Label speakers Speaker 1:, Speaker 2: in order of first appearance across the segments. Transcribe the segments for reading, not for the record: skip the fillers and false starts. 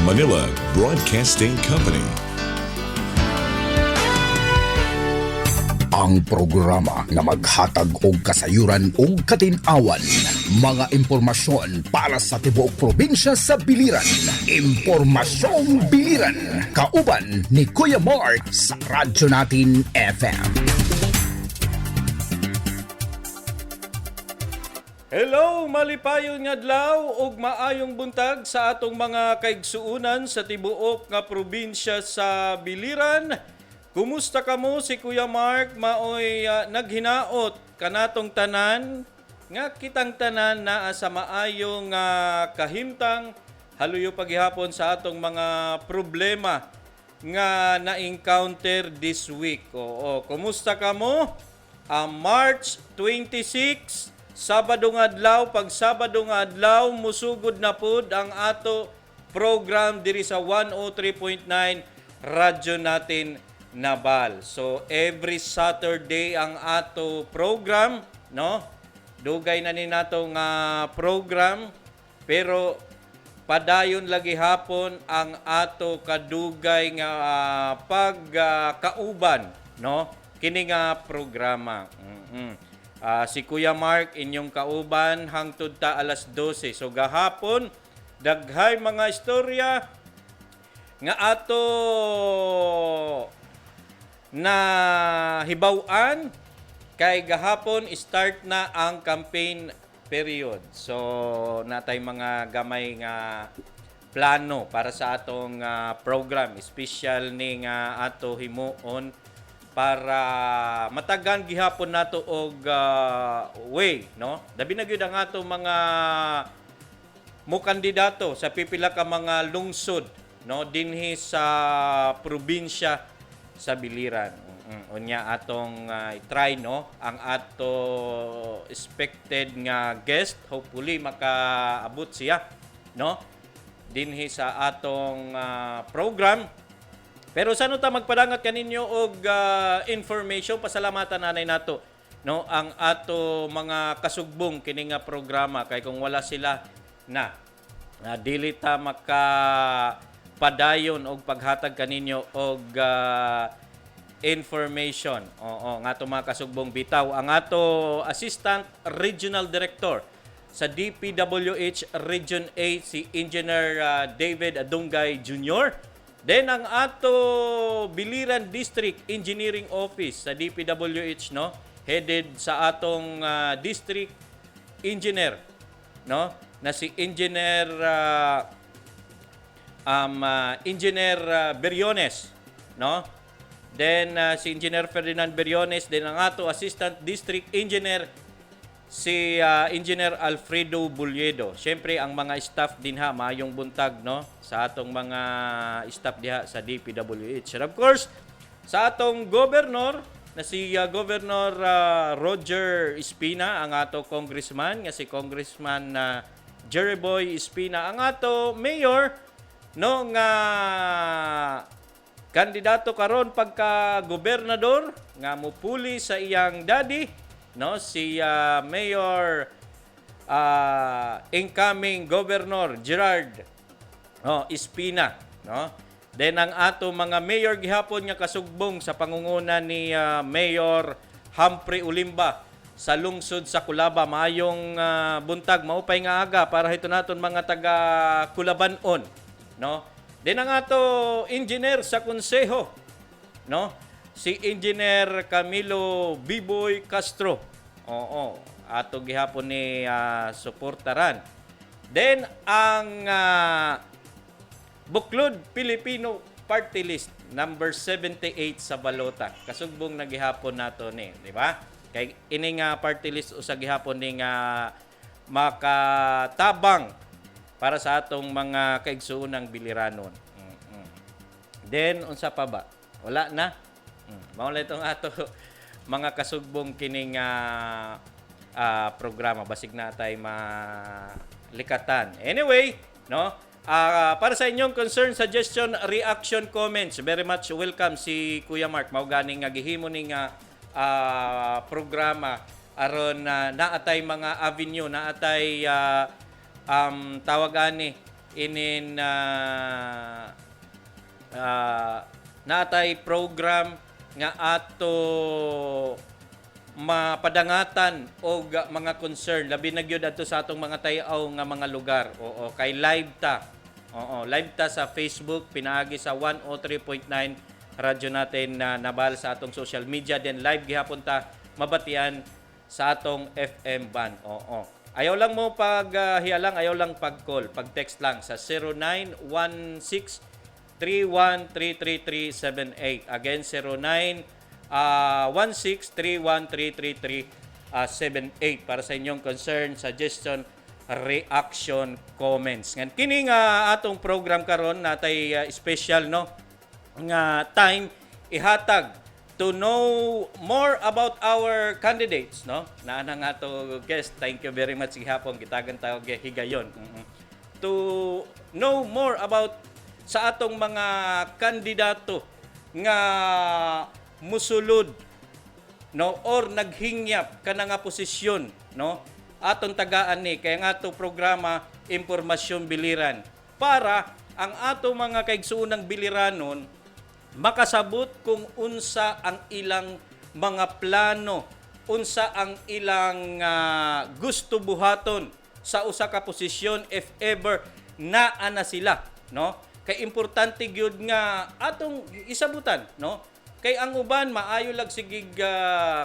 Speaker 1: Manila Broadcasting Company.
Speaker 2: Ang programa na maghatag og kasayuran ug katin-awan, mga impormasyon para sa tibuok probinsya sa biliran. Impormasyong Biliran, kauban ni Kuya Mark sa Radyo Natin FM.
Speaker 3: Hello, malipayon nga adlaw ug maayong buntag sa atong mga kaigsuunan sa tibuok nga probinsya sa biliran. Kumusta kamo? Si Kuya Mark maoy naghinaot kanatong tanan nga kitang tanan naa sa maayong kahimtang haluyo paghihapon sa atong mga problema nga na-encounter this week. Oo, kumusta kamo? March 26, Sabado nga adlaw, pag Sabado nga adlaw, musugod na pud ang ato program diri sa 103.9 Radyo Natin Nabal. So every Saturday ang ato program, no? Dugay na ni nato nga program, pero padayon lagi hapon ang ato kadugay nga pagkauban, no? Kini nga programa. Si Kuya Mark inyong kauban hangtod ta alas 12. So gahapon daghay mga istorya nga ato na hibaw-an kay gahapon start na ang campaign period. So natay mga gamay nga plano para sa atong program, special ni nga ato himuon para matagan gihapon nato og way, no? Dabi na gyud ang ato mga kandidato sa pipila ka mga lungsod, no, dinhi sa probinsya sa biliran. Unya atong i-try, no, ang ato expected nga guest, hopefully makaabot siya, no, dinhi sa atong program. Pero sano ta magpadangat kaninyo og information, pasalamatan nanay nato, no, ang ato mga kasugbong kini nga programa kay kung wala sila na dili ta makapadayon og paghatag kaninyo og information. Oo, nga ato mga kasugbong bitaw ang ato Assistant Regional Director sa DPWH Region 8 si Engineer David Adungay Jr. Then ang ato Biliran District Engineering Office sa DPWH, no, headed sa atong district engineer, no, na si Engineer Beriones, no. Then si Engineer Ferdinand Beriones, then ang ato Assistant District Engineer si Engineer Alfredo Bulyedo. Siyempre ang mga staff din ha, mayong buntag, no, sa atong mga staff diha sa DPWH. And of course, sa atong governor na si Governor Roger Espina, ang ato congressman nga si Congressman Jerry Boy Espina, ang ato mayor, no, nga kandidato karon pagka gobernador nga mupuli sa iyang daddy, no, si Mayor incoming Governor Gerard Espina, no. Then ang ato mga mayor gihapon nga kasugbong sa pangunguna ni Mayor Humphrey Ulimba sa lungsod sa Culaba. Mayong buntag, maupay nga aga para hito naton mga taga Culabanon, no. Then ang ato engineer sa konseho, no, si Engineer Camilo Biboy Castro. Oo, ato gihapon ni suportaran. Then ang Buklod Pilipino Party List number 78 sa balota. Kasugbong na gihapon nato ni, di ba? Kay ini nga party list usa gihapon ni nga makatabang para sa atong mga kaigsuonang biliranon. Then unsa pa ba? Wala na. Mao lang itong ato mga kasugbong kining programa, basig na tay malikatan. Anyway, no, para sa inyong concern, suggestion, reaction, comments, very much welcome si Kuya Mark. Mao ganing nga gihimo ning programa aron naatay mga avenue, naatay tawag ani inin natay program nga ato mapadangatan o mga concern labi na gyud adto sa atong mga tayaw nga mga lugar. Oo, kay live ta. Oo, live ta sa Facebook pinaagi sa 103.9 radyo natin na nabal sa atong social media, then live gihapon ta mabatian sa atong FM band. Oo. Ayaw lang mo pag hialang, ayaw lang pag-call, pag-text lang sa 0916-3133378. Again, 0916-3133378 para sa inyong concern, suggestion, reaction, comments. Ngan kini nga atong program karon natay special no nga time ihatag to know more about our candidates, no? Naana nga to guest. Thank you very much gihapon gitagan tawag higayon. To know more about sa atong mga kandidato nga musulod, no, or naghingyap kana nga posisyon, no? Atong tagaan ni kay nga ato programa Impormasyon Biliran para ang ato mga kaigsuonang biliranon makasabot kung unsa ang ilang mga plano, unsa ang ilang gusto buhaton sa usa ka posisyon if ever naa na sila, no? Kay importante gyud nga atong isabutan, no? Kay ang uban maayo lag sigig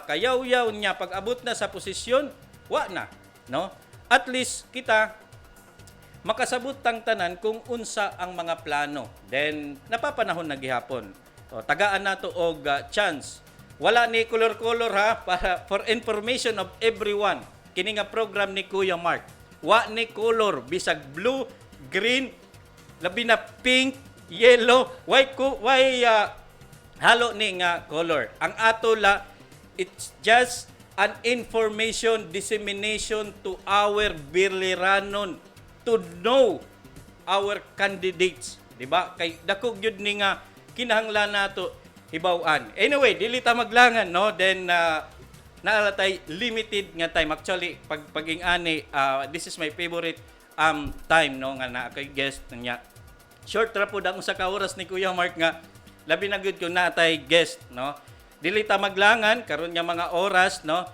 Speaker 3: kayaw-yaw niya pag abot na sa posisyon, wa na, no? At least kita makasabot tang tanan kung unsa ang mga plano. Then napapanahon na gihapon. O, tagaan nato og chance. Wala ni color-color ha para for information of everyone. Kini nga program ni Kuya Mark. Wa ni color bisag blue, green, labi na pink, yellow, white halo ni nga color. Ang ato la it's just an information dissemination to our biliranon to know our candidates, di ba? Kay dako gyud ni nga kinahanglan nato hibaw-an. Anyway, dili ta maglangan, no? Then naalatay limited nga time. Actually, paging ani, this is my favorite time, no, nga na kay guest niya. Short ra pud ang usa ka oras ni Kuya Mark nga labi na gyud kung natay guest, no? Dili ta maglangan karon nga mga oras, no?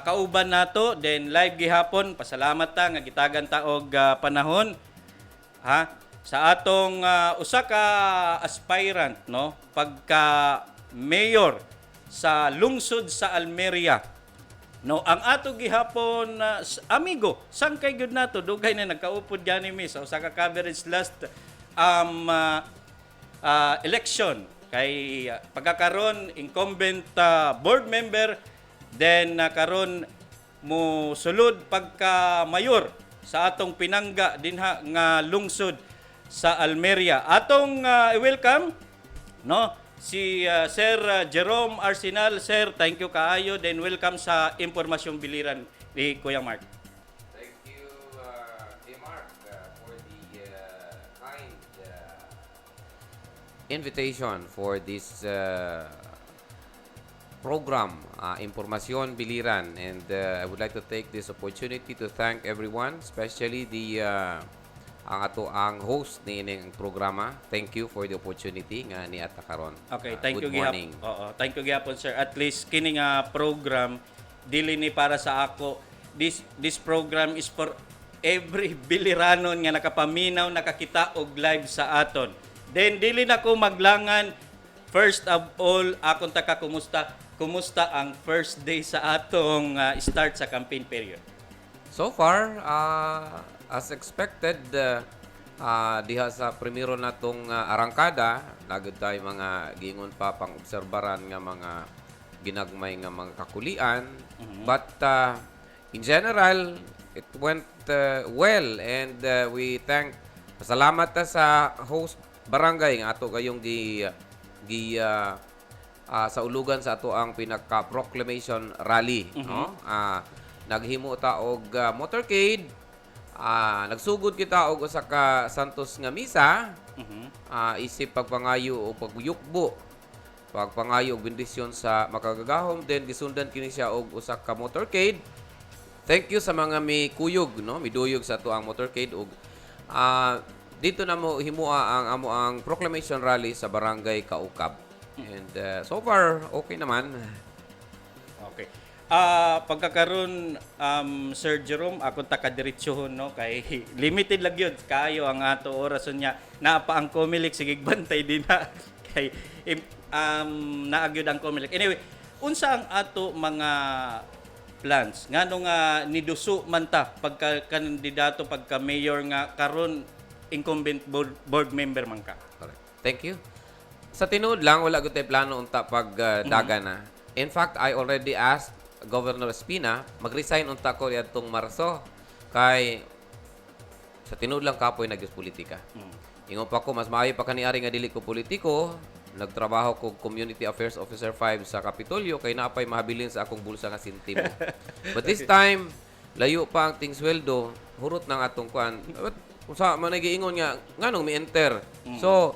Speaker 3: Kauban nato, then live gihapon. Pasalamat ta nga gitagan ta og panahon ha sa atong usa ka aspirant, no, pagka mayor sa lungsod sa Almeria, no. Ang ato gihapon amigo sang kay gyud nato dugay na nagkaupod gani mi sa usa ka coverage last election kay pagkakaron incumbent board member, then karon mo sulod pagka mayor sa atong pinangga dinha nga lungsod sa Almeria. Atong welcome, no, si Sir Jerome Arsenal. Sir, thank you kaayo, then welcome sa Impormasyon Biliran ni Kuya Mark.
Speaker 4: Thank you, Mark, for the kind invitation for this program, Impormasyon Biliran. And I would like to take this opportunity to thank everyone, especially ang host ni ining programa. Thank you for the opportunity nga ni ata karon.
Speaker 3: Okay, thank
Speaker 4: good
Speaker 3: you
Speaker 4: morning.
Speaker 3: Oo, thank you gyapon sir. At least kini nga program dili ni para sa ako. This program is for every biliranon nga nakapaminaw, nakakita og live sa aton. Then dili na ko maglangan. First of all, akong taka kumusta ang first day sa atong start sa campaign period?
Speaker 4: So far, as expected, diha sa primero natong arangkada, nagud tayo mga giingon pa pang obserbaran nga mga ginagmay nga mga kakulian. But in general, it went well, and we thank, pasalamat ta sa host barangay nga ato gayong sa ulugan sa ato ang pinaka-proclamation rally, no? Naghimo ta og motorcade, nagsugod kita og usa ka Santos nga misa, isip pagpangayo o pagyukbo, pagpangayo og bendisyon sa makagagahom, then gisundan kini siya og usa ka motorcade. Thank you sa mga mi kuyog, no, miduyog sa ato ang motorcade og dito na mo himua ang amo ang proclamation rally sa Barangay Kaukab. And so far okay naman.
Speaker 3: Okay. Pagkakaroon, Sir Jerome, akong takadiretsohon, no? Kay limited lang yun. Kayo ang ato orason niya. Naapa ang Comelec, sige bantay din na. Kay, naagyod ang Comelec. Anyway, unsa ang ato mga plans? Nga nung niduso man ta, pagka-kandidato, pagka-mayor nga, karon incumbent board member man ka.
Speaker 4: Correct. Thank you. Sa tinuod lang, wala ko tayo plano unta pag daga na. In fact, I already asked Governor Espina, mag-resign unta ko yatong Marso. Kay, sa tinuod lang kapoy nag-politika. Ingon pa ko, mas maayo pa kaniari nga dili ko politiko. Nagtrabaho ko Community Affairs Officer 5 sa Kapitolyo, kay naapay mahabilin sa akong bulsa nga sintimo. But this time, layo pa ang ting sweldo, hurot ng atong kuan. Kung sa managiingon nga, nganong may enter. So,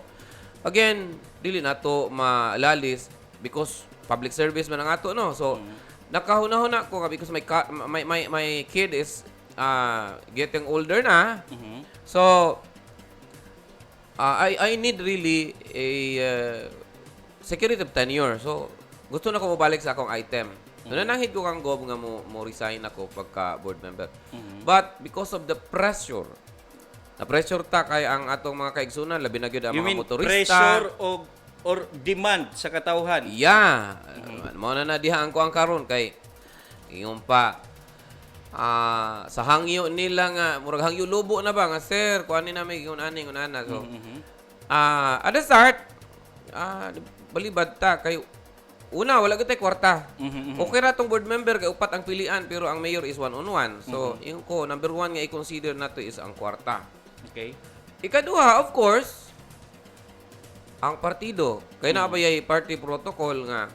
Speaker 4: again, dili nato malalis because public service man ang ato, no? So, nakahuna-huna ko nga because my kid is getting older na. So, I need really a security of tenure. So, gusto na ko mabalik sa akong item. Nananghid ko kang gob nga mo resign ako pagka board member. But because of the pressure, na-pressure ta kay ang atong mga kaigsunan, labi na gyud ang
Speaker 3: You
Speaker 4: mga
Speaker 3: mean
Speaker 4: motorista.
Speaker 3: pressure or demand sa katawhan?
Speaker 4: Yeah. Mao na dihaan ko ang karon kay ingon pa sa hangyo nila nga murag hangyo lubo na ba nga sir kuan ni na may ingon ani ingon ana so at the start balibad ta kay una wala gyud tay kwarta. Okay ra tong board member kay upat ang pilian pero ang mayor is one on one. So ingon ko number one nga i-consider nato is ang kwarta.
Speaker 3: Okay.
Speaker 4: Ikaduha, of course, ang partido. Kaya nabayay party protocol nga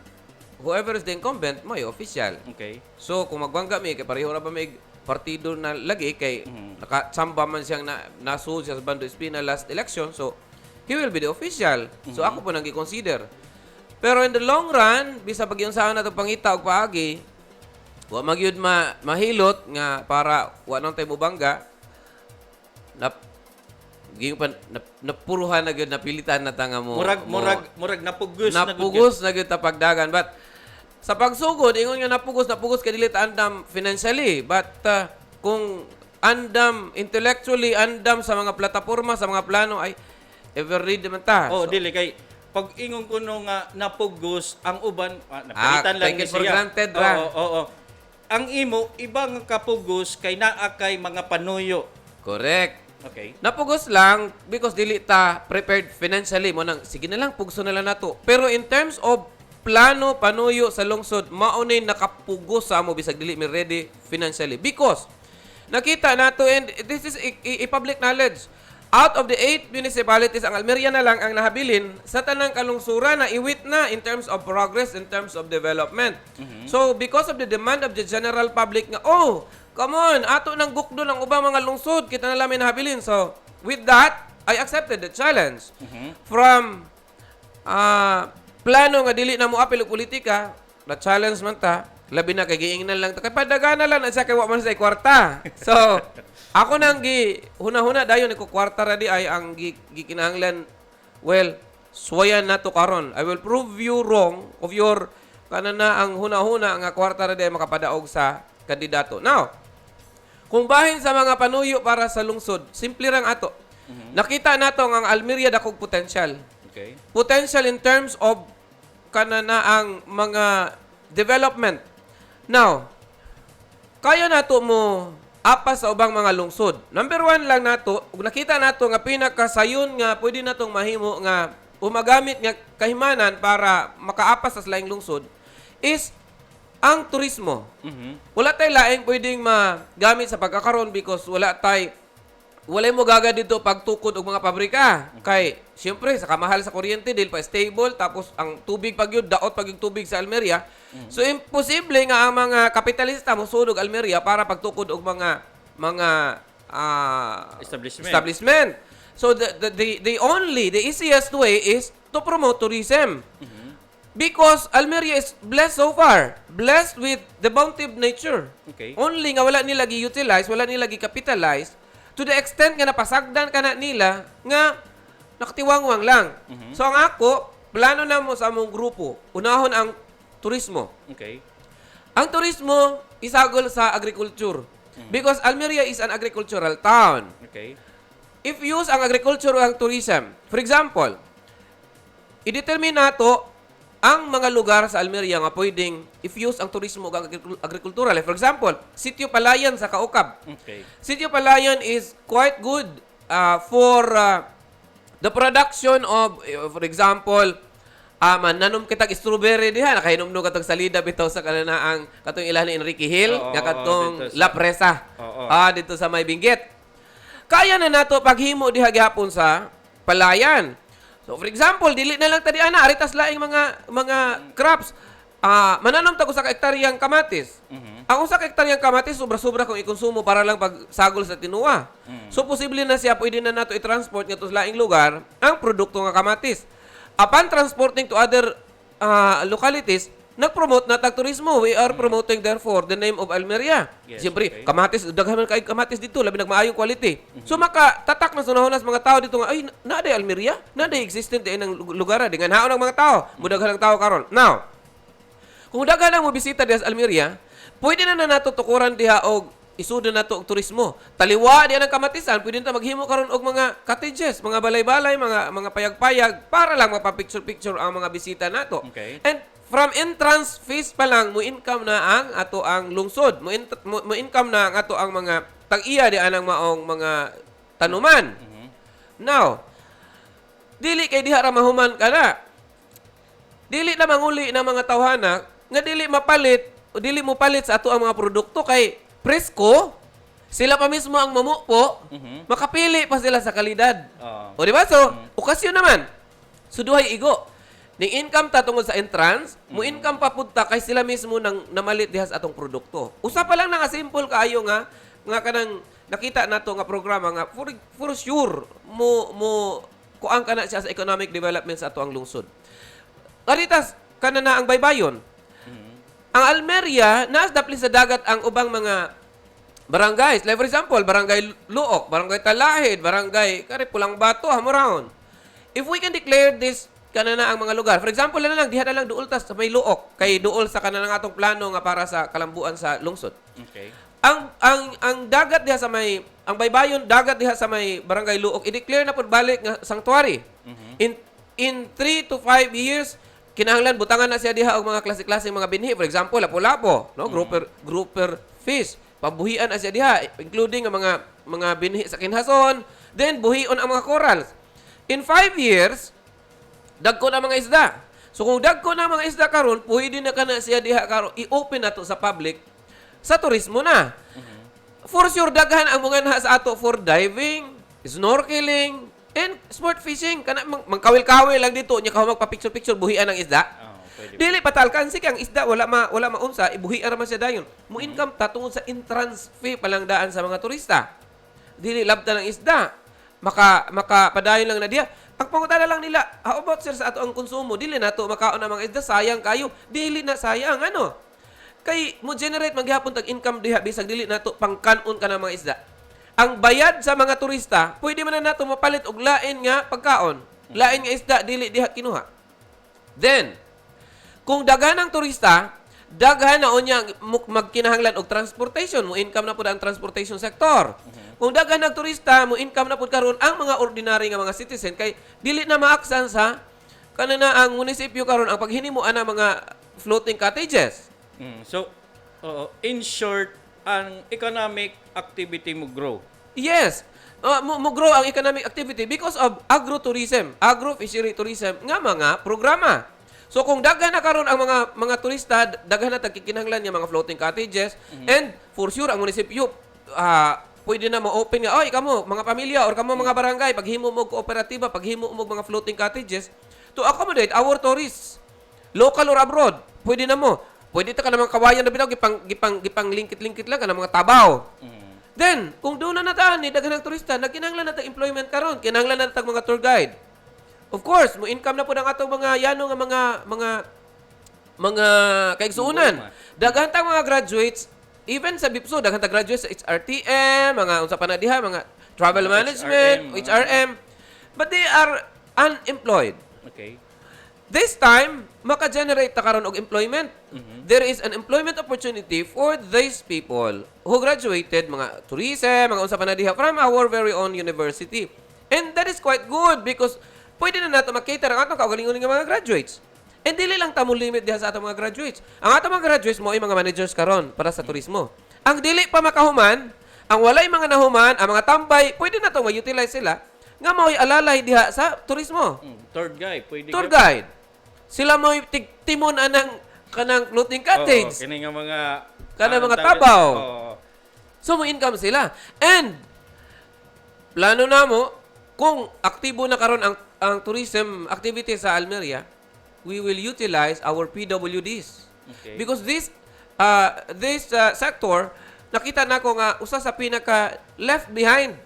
Speaker 4: whoever is the incumbent, may official.
Speaker 3: Okay.
Speaker 4: So, kung magbangga mi, kay pareho na ba may partido na lagi, kay nakasamba man siyang nasul siya sa Bando Espina last election, so, he will be the official. So, ako po nang i-consider. Pero in the long run, bisa pag yung saan na ito pangita o paagi, wa magyud mahilot nga para wa nang tayo mubangga, napuruhan na gyud napilitan na tanga mo.
Speaker 3: Murag napugos
Speaker 4: na gyud ta pagdagan, but sa pagsugod ingon nga napugos kay dili ta andam financially, but kung andam intellectually, andam sa mga plataporma, sa mga plano ay ever read man ta.
Speaker 3: Oh, dili kay pag ingon ko no nga napugos ang uban napilitan lang
Speaker 4: take it
Speaker 3: ni
Speaker 4: for
Speaker 3: siya.
Speaker 4: granted ra.
Speaker 3: Oo. Ang imo ibang kapugos kay naa kay mga panuyo.
Speaker 4: Correct.
Speaker 3: Okay.
Speaker 4: Napugos lang because dili ta prepared financially mo nang sige na lang pugso na lang nato. Pero in terms of plano panuyo sa lungsod, maunay nakapugos sa amo bisag dili mi ready financially because nakita nato and this is a public knowledge. Out of the 8 municipalities, ang Almeria na lang ang nahabilin sa tanang kalungsuran na iwit na in terms of progress, in terms of development. So, because of the demand of the general public nga, oh, come on, ato nang gukdo ng ubang mga lungsod, kita na lang may nahabilin. So, with that, I accepted the challenge. From plano nga dili na mo apil og politika, na challenge man ta, labi na kay giingnan lang ta kay padagana lang na sa kay wa man sa kwarta. So, ako nang huna-huna dayon ko kwarta ra di ay ang gikinahanglan. Well, suwayan na to karon. I will prove you wrong of your kanana ang huna-huna nga kwarta ra di ay makapadaog sa kandidato. Now, kung bahin sa mga panuyo para sa lungsod, simple lang ato. Nakita nato ang Almeria dakog potential.
Speaker 3: Okay.
Speaker 4: Potential in terms of kanana ang mga development. Now, kaya nato mo apas sa ubang mga lungsod. Number 1 lang nato, ug nakita nato nga pinakasayon nga pwede natong mahimo nga umagamit nga kahimanan para makaapas sa laing lungsod is ang turismo. Wala tay laing pwedeng magamit sa pagkakaroon because wala mo gaga dito pagtukod og mga pabrika. Kay syempre sa kamahal sa kuryente dil pa stable tapos ang tubig pagyud daot pagyud tubig sa Almeria. So imposible nga ang mga kapitalista mosudog Almeria para pagtukod og mga establishment. So the easiest way is to promote tourism. Because Almeria is blessed so far. Blessed with the bounty of nature.
Speaker 3: Okay.
Speaker 4: Only nga wala nila gi-utilize, wala nila gi-capitalize To the extent nga napasagdan ka na nila nga nakatiwangwang lang. So ang ako, plano na mo sa among grupo, unahon ang turismo.
Speaker 3: Okay.
Speaker 4: Ang turismo isagol sa agriculture. Because Almeria is an agricultural town.
Speaker 3: Okay.
Speaker 4: If use ang agriculture o ang tourism, for example, i-determine nato ang mga lugar sa Almeria nga pwedeng if use ang turismo o ang agrikultural. For example, Sitio Palayan sa Kaukab.
Speaker 3: Okay.
Speaker 4: Sitio Palayan is quite good for the production of, for example, nanom kitag strawberry diha, nakainom no katong salida bitaw sa kanana ang katong ilan ni Enrique Hill,
Speaker 3: Oo,
Speaker 4: nga katong
Speaker 3: dito sa-
Speaker 4: La Presa.
Speaker 3: Oo.
Speaker 4: Dito sa May Benguet. Kaya na nato paghimo diha gyapon sa Palayan. So for example, dili na lang tadi ana aritas laing mga crops. Mananom ta ko sa hektaryang kamatis. Ang usa ka hektaryang kamatis sobra-sobra kung ikonsumo para lang pagsagol sa tinuwa. So posible na siya pwede na nato i-transport ngadto sa laing lugar ang produkto nga kamatis. Upon transporting to other localities, nag-promote na tag-turismo. We are promoting therefore the name of Almeria.
Speaker 3: Yes,
Speaker 4: Siyempre,
Speaker 3: okay.
Speaker 4: kamatis, daghan man kay kamatis dito, labi nagmaayong quality. So makatatak na sunahon sa mga tao dito nga, ay, naaday Almeria? Naaday existent din ang lugar, dengan haon ng mga tao. Mudaghan ang tao karon. Now, kung daghan ang mobisita diha sa Almeria, pwede na nato tukuran diha og isudo nato og turismo. Taliwa diha ng kamatisan, pwede na maghimo karon og mga cottages, mga balay-balay, mga payag-payag para lang mapapicture-picture ang mga bisita nato.
Speaker 3: Okay.
Speaker 4: And from entrance fees pa lang mo income na ang ato ang lungsod. Mo income na ang ato ang mga tag-iya di anang maong mga tanuman. Now, dili kay diha ra mahuman kana. Dili na manguli ng mga tawhana nga dili mapalit o dili mo palit sa ato ang mga produkto kay presko. Sila pa mismo ang mamupo, makapili pa sila sa kalidad.
Speaker 3: Oo.
Speaker 4: O di ba? So, okasyon naman. Suduhay igo. Ning income ta tungod sa entrance, mo income pa pud ta kay sila mismo nang namalit diha sa atong produkto. Usa pa lang nga simple kaayo nga kanang nakita nato nga programa nga for sure mo kuang kana siya sa economic development sa ato ang lungsod. Aritas kanana ang baybayon. Ang Almeria nas dapli sa dagat ang ubang mga barangays. Like for example, Barangay Luok, Barangay Talahid, Barangay Pulang Bato, Hamoraon. If we can declare this kanana ang mga lugar. For example, na lang diha na lang duol tas sa may Luok kay duol sa kanana atong plano nga para sa kalambuan sa lungsod.
Speaker 3: Okay.
Speaker 4: Ang dagat diha sa may ang baybayon dagat diha sa may Barangay Luok i-declare na pud balik nga sanctuary. In 3 to 5 years kinahanglan butangan na siya diha og mga klase-klase mga binhi. For example, lapu-lapo, no? Grouper fish. Pabuhian na siya diha including ang mga binhi sa kinhason, then buhion ang mga corals. In 5 years dagko na mga isda. So kung dagko na mga isda karon, pwede na kana siya diha karon i-open nato sa public sa turismo na. For sure daghan ang mga naha sa ato for diving, snorkeling, and sport fishing. Kana mangkawil-kawil lang dito nya ka magpa-picture-picture buhian ng isda.
Speaker 3: Pwede.
Speaker 4: Dili patalkan sige ang isda wala maunsa ibuhi ara man siya dayon. Mo income ta tungod sa entrance fee palang daan sa mga turista. Dili labta ng isda. Makapadayon lang na diha. Ang pangutana lang nila, how about sir sa ato ang konsumo? Dili nato makaon ang mga isda, sayang kayo. Dili na sayang ano. Kay mo generate maghapon tag income diha bisag dili nato pangkanon ka ng mga isda. Ang bayad sa mga turista, pwede man na nato mapalit og lain nga pagkaon. Lain nga isda dili diha kinuha. Then, kung daghan ang turista, daghan na unya magkinahanglan og transportation, mo income na pud ang transportation sector. Kung daghan ang turista, mo income na pud karon ang mga ordinary nga mga citizen kay dili na maaksan sa kanana ang munisipyo karon ang paghinimo ana mga floating cottages.
Speaker 3: So, in short, ang economic activity mo grow.
Speaker 4: Yes. Mo grow ang economic activity because of agrotourism, agro-fishery tourism nga mga programa. So kung daghan na karon ang mga turista, daghan na tagkikinahanglan nga mga floating cottages and for sure ang munisipyo pwede na mo-open nga, oy kamo mga pamilya or kamo mga barangay paghimo mo kooperatiba, paghimo mo mga floating cottages to accommodate our tourists, local or abroad. Pwede na mo. Pwede ta ka namang kawayan na bitaw gipang lingkit-lingkit lang ka ng mga tabaw. Then, kung doon na nataan ni daghan ng turista, nagkinahanglan na tag employment karon, kinahanglan na tag mga tour guide. Of course, mo income na po ng atong mga yano nga mga kaigsuunan. Daghan tang mga graduates, even sa BIPSO, daghan tang graduates sa HRTM, mga unsa pa na diha, mga travel management, HRM, but they are unemployed.
Speaker 3: Okay.
Speaker 4: This time, maka-generate ta karon og employment. There is an employment opportunity for these people who graduated, mga tourism, mga unsa pa na diha, from our very own university. And that is quite good because pwede na nato makita ang atong kaugalingon nga mga graduates. And dili lang ta mo limit diha sa atong mga graduates. Ang atong mga graduates mo ay mga managers karon para sa turismo. Ang dili pa makahuman, ang walay mga nahuman, ang mga tambay, pwede na to ma-utilize sila nga mao'y alalay diha sa turismo.
Speaker 3: Tour guide, pwede
Speaker 4: Tour guide. Sila mo timon anang kanang floating cottage.
Speaker 3: Kini nga mga
Speaker 4: Kanang mga
Speaker 3: tawag-
Speaker 4: tabaw.
Speaker 3: Oo.
Speaker 4: So mo income sila. And plano namo kung aktibo na karon ang tourism activity sa Almeria, we will utilize our PWDs.
Speaker 3: Okay.
Speaker 4: Because this sector nakita nako nga usa sa pinaka left behind.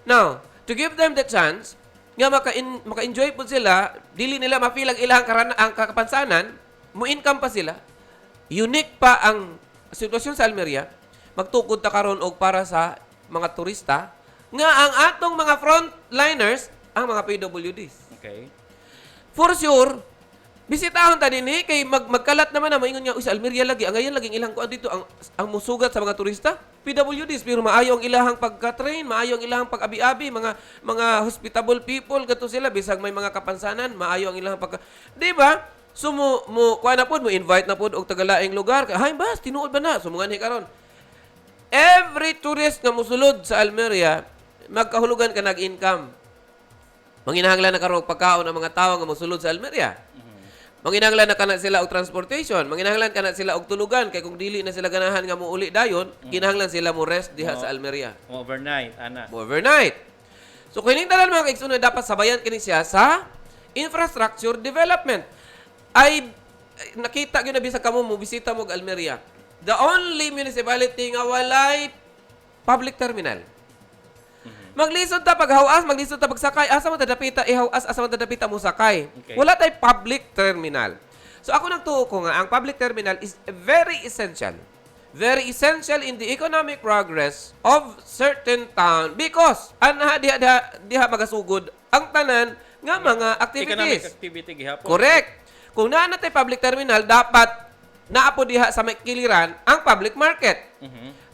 Speaker 4: Now, to give them the chance nga maka-enjoy po sila, dili nila mapil ang ilang ang kakapansanan, mo-income pa sila. Unique pa ang sitwasyon sa Almeria, magtukod ta karon og para sa mga turista, nga ang atong mga frontliners, ang mga PWDs.
Speaker 3: Okay.
Speaker 4: For sure, bisitahon ta dinhi kay magkalat naman na maingon nga sa Almeria lagi ang ayan laging ilang kuan dito ang musugat sa mga turista PWDs pero maayo ang ilahang pagka-train, maayo ang ilahang pag-abi-abi, mga hospitable people gato sila bisag may mga kapansanan, maayo ang ilahang pagka di ba? So mo kuan na pod mo invite na pod og tagalaing lugar. Hay bas tinuod ba na sumungan ni karon. Every tourist nga mosulod sa Almeria magkahulugan ka nag-income. Manginahanglan na karon pagkaon ang mga tawo nga mosulod sa Almeria. Manginahanglan na kana sila og transportation, manginahanglan kana sila og tulugan kay kung dili na sila ganahan nga muuli dayon, kinahanglan sila mo rest diha sa Almeria.
Speaker 3: Overnight, ana.
Speaker 4: Overnight. So kining tanan mga kaigsunan dapat sabayan kini siya sa infrastructure development. Ay nakita gyud na bisag kamo mo bisita mo og Almeria. The only municipality nga walay public terminal. Maglisod ta paghawas, maglisod ta pagsakay, asa man tadapita ihawas, asa man tadapita mo sakay.
Speaker 3: Okay.
Speaker 4: Wala tay public terminal. So ako nagtuo ko nga ang public terminal is very essential. Very essential in the economic progress of certain town because diha magasugod ang tanan nga mga
Speaker 3: Economic
Speaker 4: activities.
Speaker 3: activity gihapon.
Speaker 4: Correct. Kung naa na tay public terminal, dapat naapo diha sa may kiliran ang public market.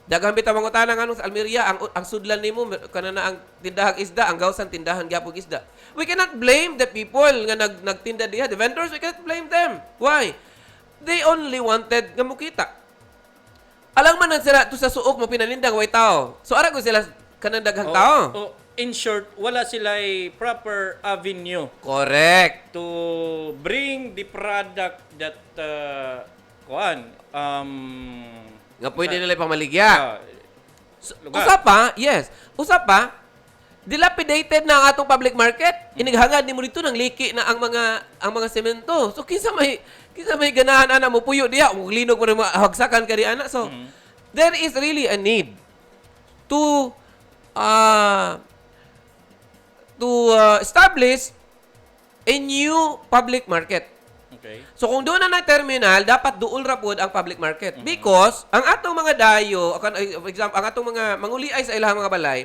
Speaker 4: Daghang bitaw mga utana nganong sa Almeria ang sudlan nimo kanana ang tindahang isda, ang gawsan tindahan gyapon isda. We cannot blame the people nga nagtinda diha, the vendors, we cannot blame them. Why? They only wanted nga mukita. Alang man sila to sa suok mo pinanindang way tao. So ara ko sila kanang daghang tao.
Speaker 3: In short, wala sila proper avenue
Speaker 4: Correct.
Speaker 3: to bring the product that
Speaker 4: Nga pwede nila pamaligya.
Speaker 3: lugar.
Speaker 4: Usa pa, dilapidated na ang atong public market. Inighangad nimo dito ng liki na ang mga semento. So kinsa may ganahan ana mo puyo diha, ug linog mo na hagsakan ka di ana. So there is really a need to establish a new public market.
Speaker 3: Okay.
Speaker 4: So kung doon na terminal, dapat duol ra pod ang public market. Because ang atong mga dayo, for example, ang atong mga manguliay sa ilahang mga balay,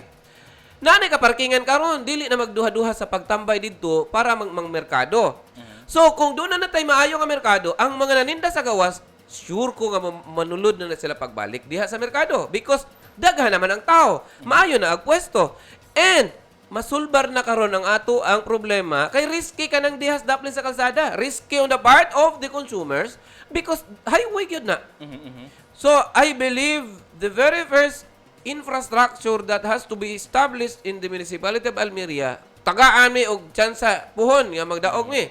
Speaker 4: nanay ka parkingan karon, dili na magduha-duha sa pagtambay didto para mangmerkado. So kung doon na tay maayo nga merkado, ang mga naninda sa gawas, sure ko nga manulod na sila pagbalik diha sa merkado because daghan naman ang tao, maayo na ang pwesto. And masulbar na karon ang ato ang problema kay risky ka nang dihas daplin sa kalsada. Risky on the part of the consumers because highway yun na. So I believe the very first infrastructure that has to be established in the municipality of Almeria, tagaan mi og tsansa puhon nga magdaog mi,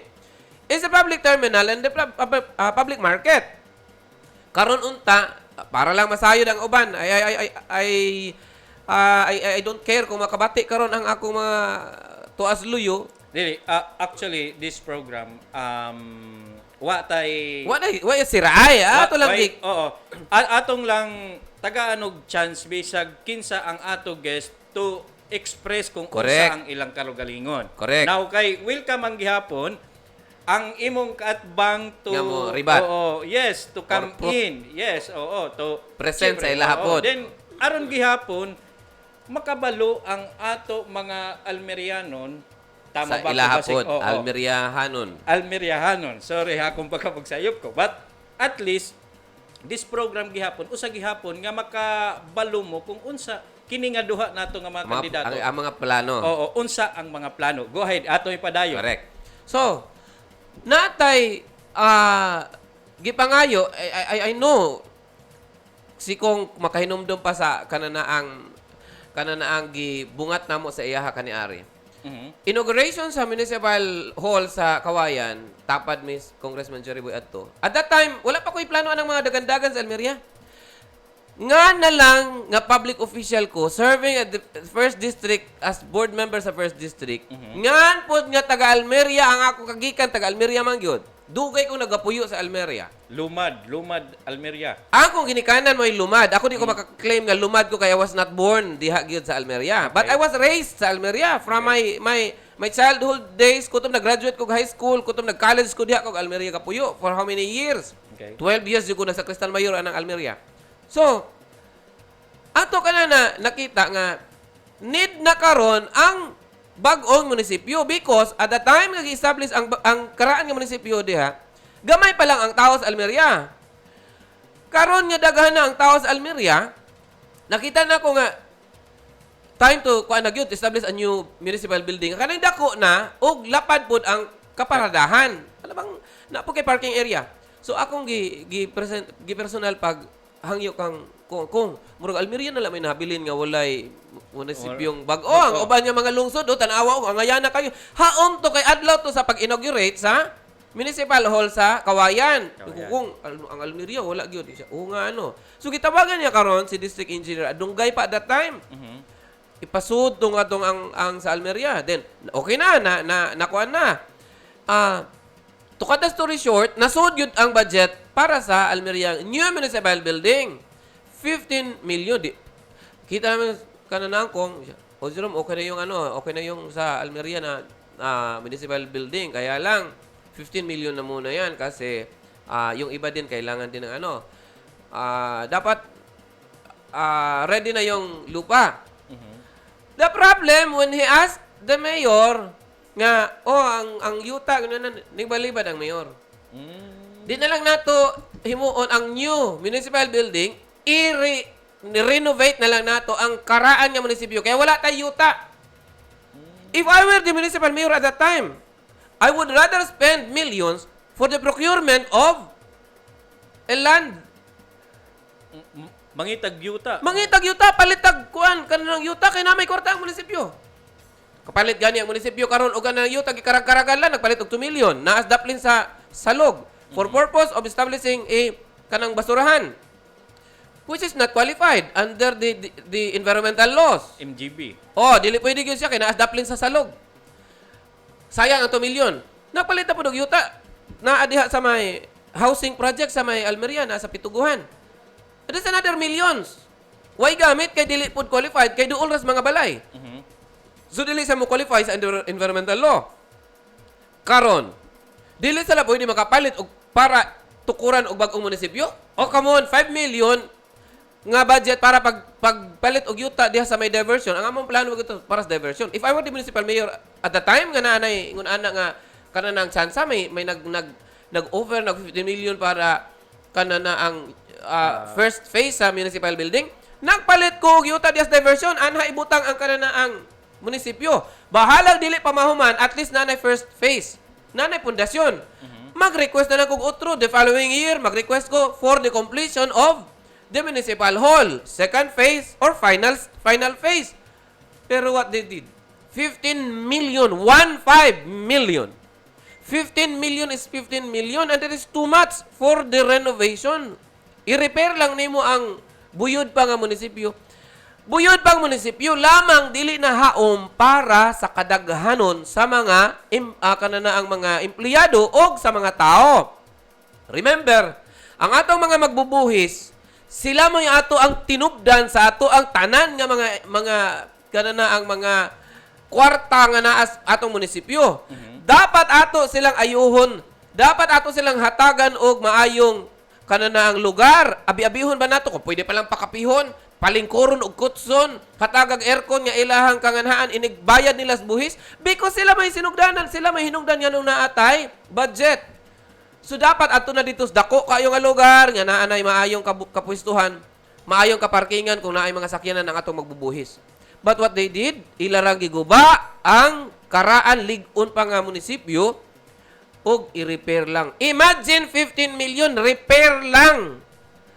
Speaker 4: is the public terminal and the public market. Karon unta para lang masayod ang uban. I don't care kung makabati karon ang akong mga tuas luyo.
Speaker 3: Dili, actually this program wa
Speaker 4: Siray. Ato lang dik.
Speaker 3: Oo. Atong lang tagaan og chance bisag kinsa ang ato guest to express kung
Speaker 4: Correct.
Speaker 3: unsa ang ilang karugalingon.
Speaker 4: Correct.
Speaker 3: Now kay welcome ang gihapon ang imong kaatbang to
Speaker 4: Nga mo, ribat.
Speaker 3: yes, to come
Speaker 4: Or
Speaker 3: in. Yes, to
Speaker 4: Present sa
Speaker 3: siyempre,
Speaker 4: ilahapon.
Speaker 3: Then aron gihapon makabalo ang ato mga Almerianon, tama
Speaker 4: Sa
Speaker 3: ba ko
Speaker 4: ilahapon,
Speaker 3: Oo,
Speaker 4: Almeriahanon.
Speaker 3: Almeriahanon. Sorry ha kung pagkapagsayop ko. But at least this program gihapon usa gihapon nga makabalo mo kung unsa kini nga duha nato nga mga kandidato.
Speaker 4: Ang mga plano.
Speaker 3: Oo, unsa ang mga plano. Go ahead, ato ipadayon.
Speaker 4: Correct. So, natay gipangayo, I know si kung makahinumdum pa sa kananaang gibungat namo sa iyaha kaniari. Inauguration sa Municipal Hall sa Kawayan, tapad Miss Congressman Jerry Boy adto. At that time, wala pa ko'y plano ng mga dagandagan sa Almeria. Nga na lang nga public official ko serving at the first district as board member sa first district. Ngan pod nga taga Almeria ang ako kagikan taga Almeria man gyud. Dugay ko nagapuyo sa Almeria.
Speaker 3: Lumad Almeria.
Speaker 4: Akong ginikanan mo'y lumad. Ako di ko makaklaim nga lumad ko kaya I was not born diha gyud sa Almeria. But I was raised sa Almeria from my childhood days. Kutom nag-graduate ko high school, kutom nag-college ko diha ko Almeria kapuyo for how many years?
Speaker 3: Okay.
Speaker 4: 12 years ko na sa Cristal Mayor anang Almeria. So, ato ka na nakita nga need na karon ang bag-ong munisipyo because at the time nag-establish ang karaan nga munisipyo diha, gamay pa lang ang tao sa Almeria. Karon nga daghan na ang tao sa Almeria, nakita na ko nga time to kuan nagyud establish a new municipal building. Kanang dako na og lapad pod ang kaparadahan. Ano bang napo kay parking area. So akong gi personal pag hangyo kang kung murag Almeria na lang may nabilin nga walay munisipyong bag-o. Ang uban nga mga lungsod, tanawa ko, angayana kayo. Haom to kay adlaw to sa pag-inaugurate sa Municipal Hall sa Kawayan. Kung ang Almeria, wala gyud siya. O nga ano. So gitawagan niya karon si District Engineer Adunggay pa at that time. Ipasud tong atong ang sa Almeria. Then, okay na nakuan na. To cut the story short, nasud yun ang budget para sa Almeria new municipal building. 15 million. Kita naman kananang kung o Jerome, okay na yung sa Almeria na municipal building. Kaya lang, 15 million na muna yan kasi yung iba din kailangan din ng dapat ready na yung lupa. The problem when he asked the mayor nga, ang yuta, nagbalibad ang mayor. Di na lang nato himuon ang new municipal building, i-renovate na lang nato ang karaan nga munisipyo. Kaya wala tayo yuta. If I were the municipal mayor at that time, I would rather spend millions for the procurement of a land.
Speaker 3: Mangitag yuta.
Speaker 4: Mangitag yuta, palitag kuan kanang yuta kay na may kwarta ang munisipyo. Kapalit gani ang munisipyo karon og kanang yuta gikarag-karagan lang nagpalit og 2 million naas daplin sa salog for purpose of establishing a kanang basurahan which is not qualified under the environmental laws.
Speaker 3: MGB.
Speaker 4: Dili pwede gyud siya kay naas daplin sa salog. Sayang ang 2 million. Nagpalit na po og yuta na diha sa may housing project sa may Almeria na sa Pituguhan. It is another millions. Why gamit kay dili pod qualified kay duol ras mga balay. So dili sa mo qualify sa environmental law. Karon, dili sila pwede makapalit og para tukuran og bag-ong munisipyo. Come on, 5 million nga budget para pagpalit og yuta diha sa may diversion. Ang among plano ito para sa diversion. If I were the municipal mayor at the time nga naanay ingon ana nga kanang tsansa may nag-over nag 15 million para kanana ang first phase sa municipal building, nagpalit ko og yuta diha sa diversion anha ibutang ang kanana ang munisipyo. Bahalag dili pa mahuman, at least nanay first phase. Nanay pundasyon. Mag-request na lang kong utro. The following year, mag-request ko for the completion of the municipal hall. Second phase or final phase. Pero what they did? 15 million. 15 million. 15 million is 15 million and that is too much for the renovation. I-repair lang nimo ang buyod pa nga munisipyo. Buyod pang munisipyo lamang dili na haom para sa kadaghanon sa mga kananaang mga empleyado o sa mga tao. Remember, ang atong mga magbubuhis, sila mo yung ato ang tinubdan sa ato ang tanan nga mga kananaang mga kwarta nga naas atong munisipyo. Dapat ato silang ayuhon, dapat ato silang hatagan og maayong kananaang lugar. Abi-abihon ba nato kung pwede palang pakapihon? palingkoron og kutson, hatagag aircon nga ilahang kanganhaan inigbayad nila sa buhis because sila may sinugdanan, sila may hinungdan nga nung naatay budget. So dapat ato na dito sa dako kayo nga lugar nga naanay maayong kapwestuhan, maayong kaparkingan kung naay mga sakyanan ang atong magbubuhis. But what they did, ilarang giguba ang karaan ligon pa nga munisipyo og i-repair lang. Imagine 15 million repair lang.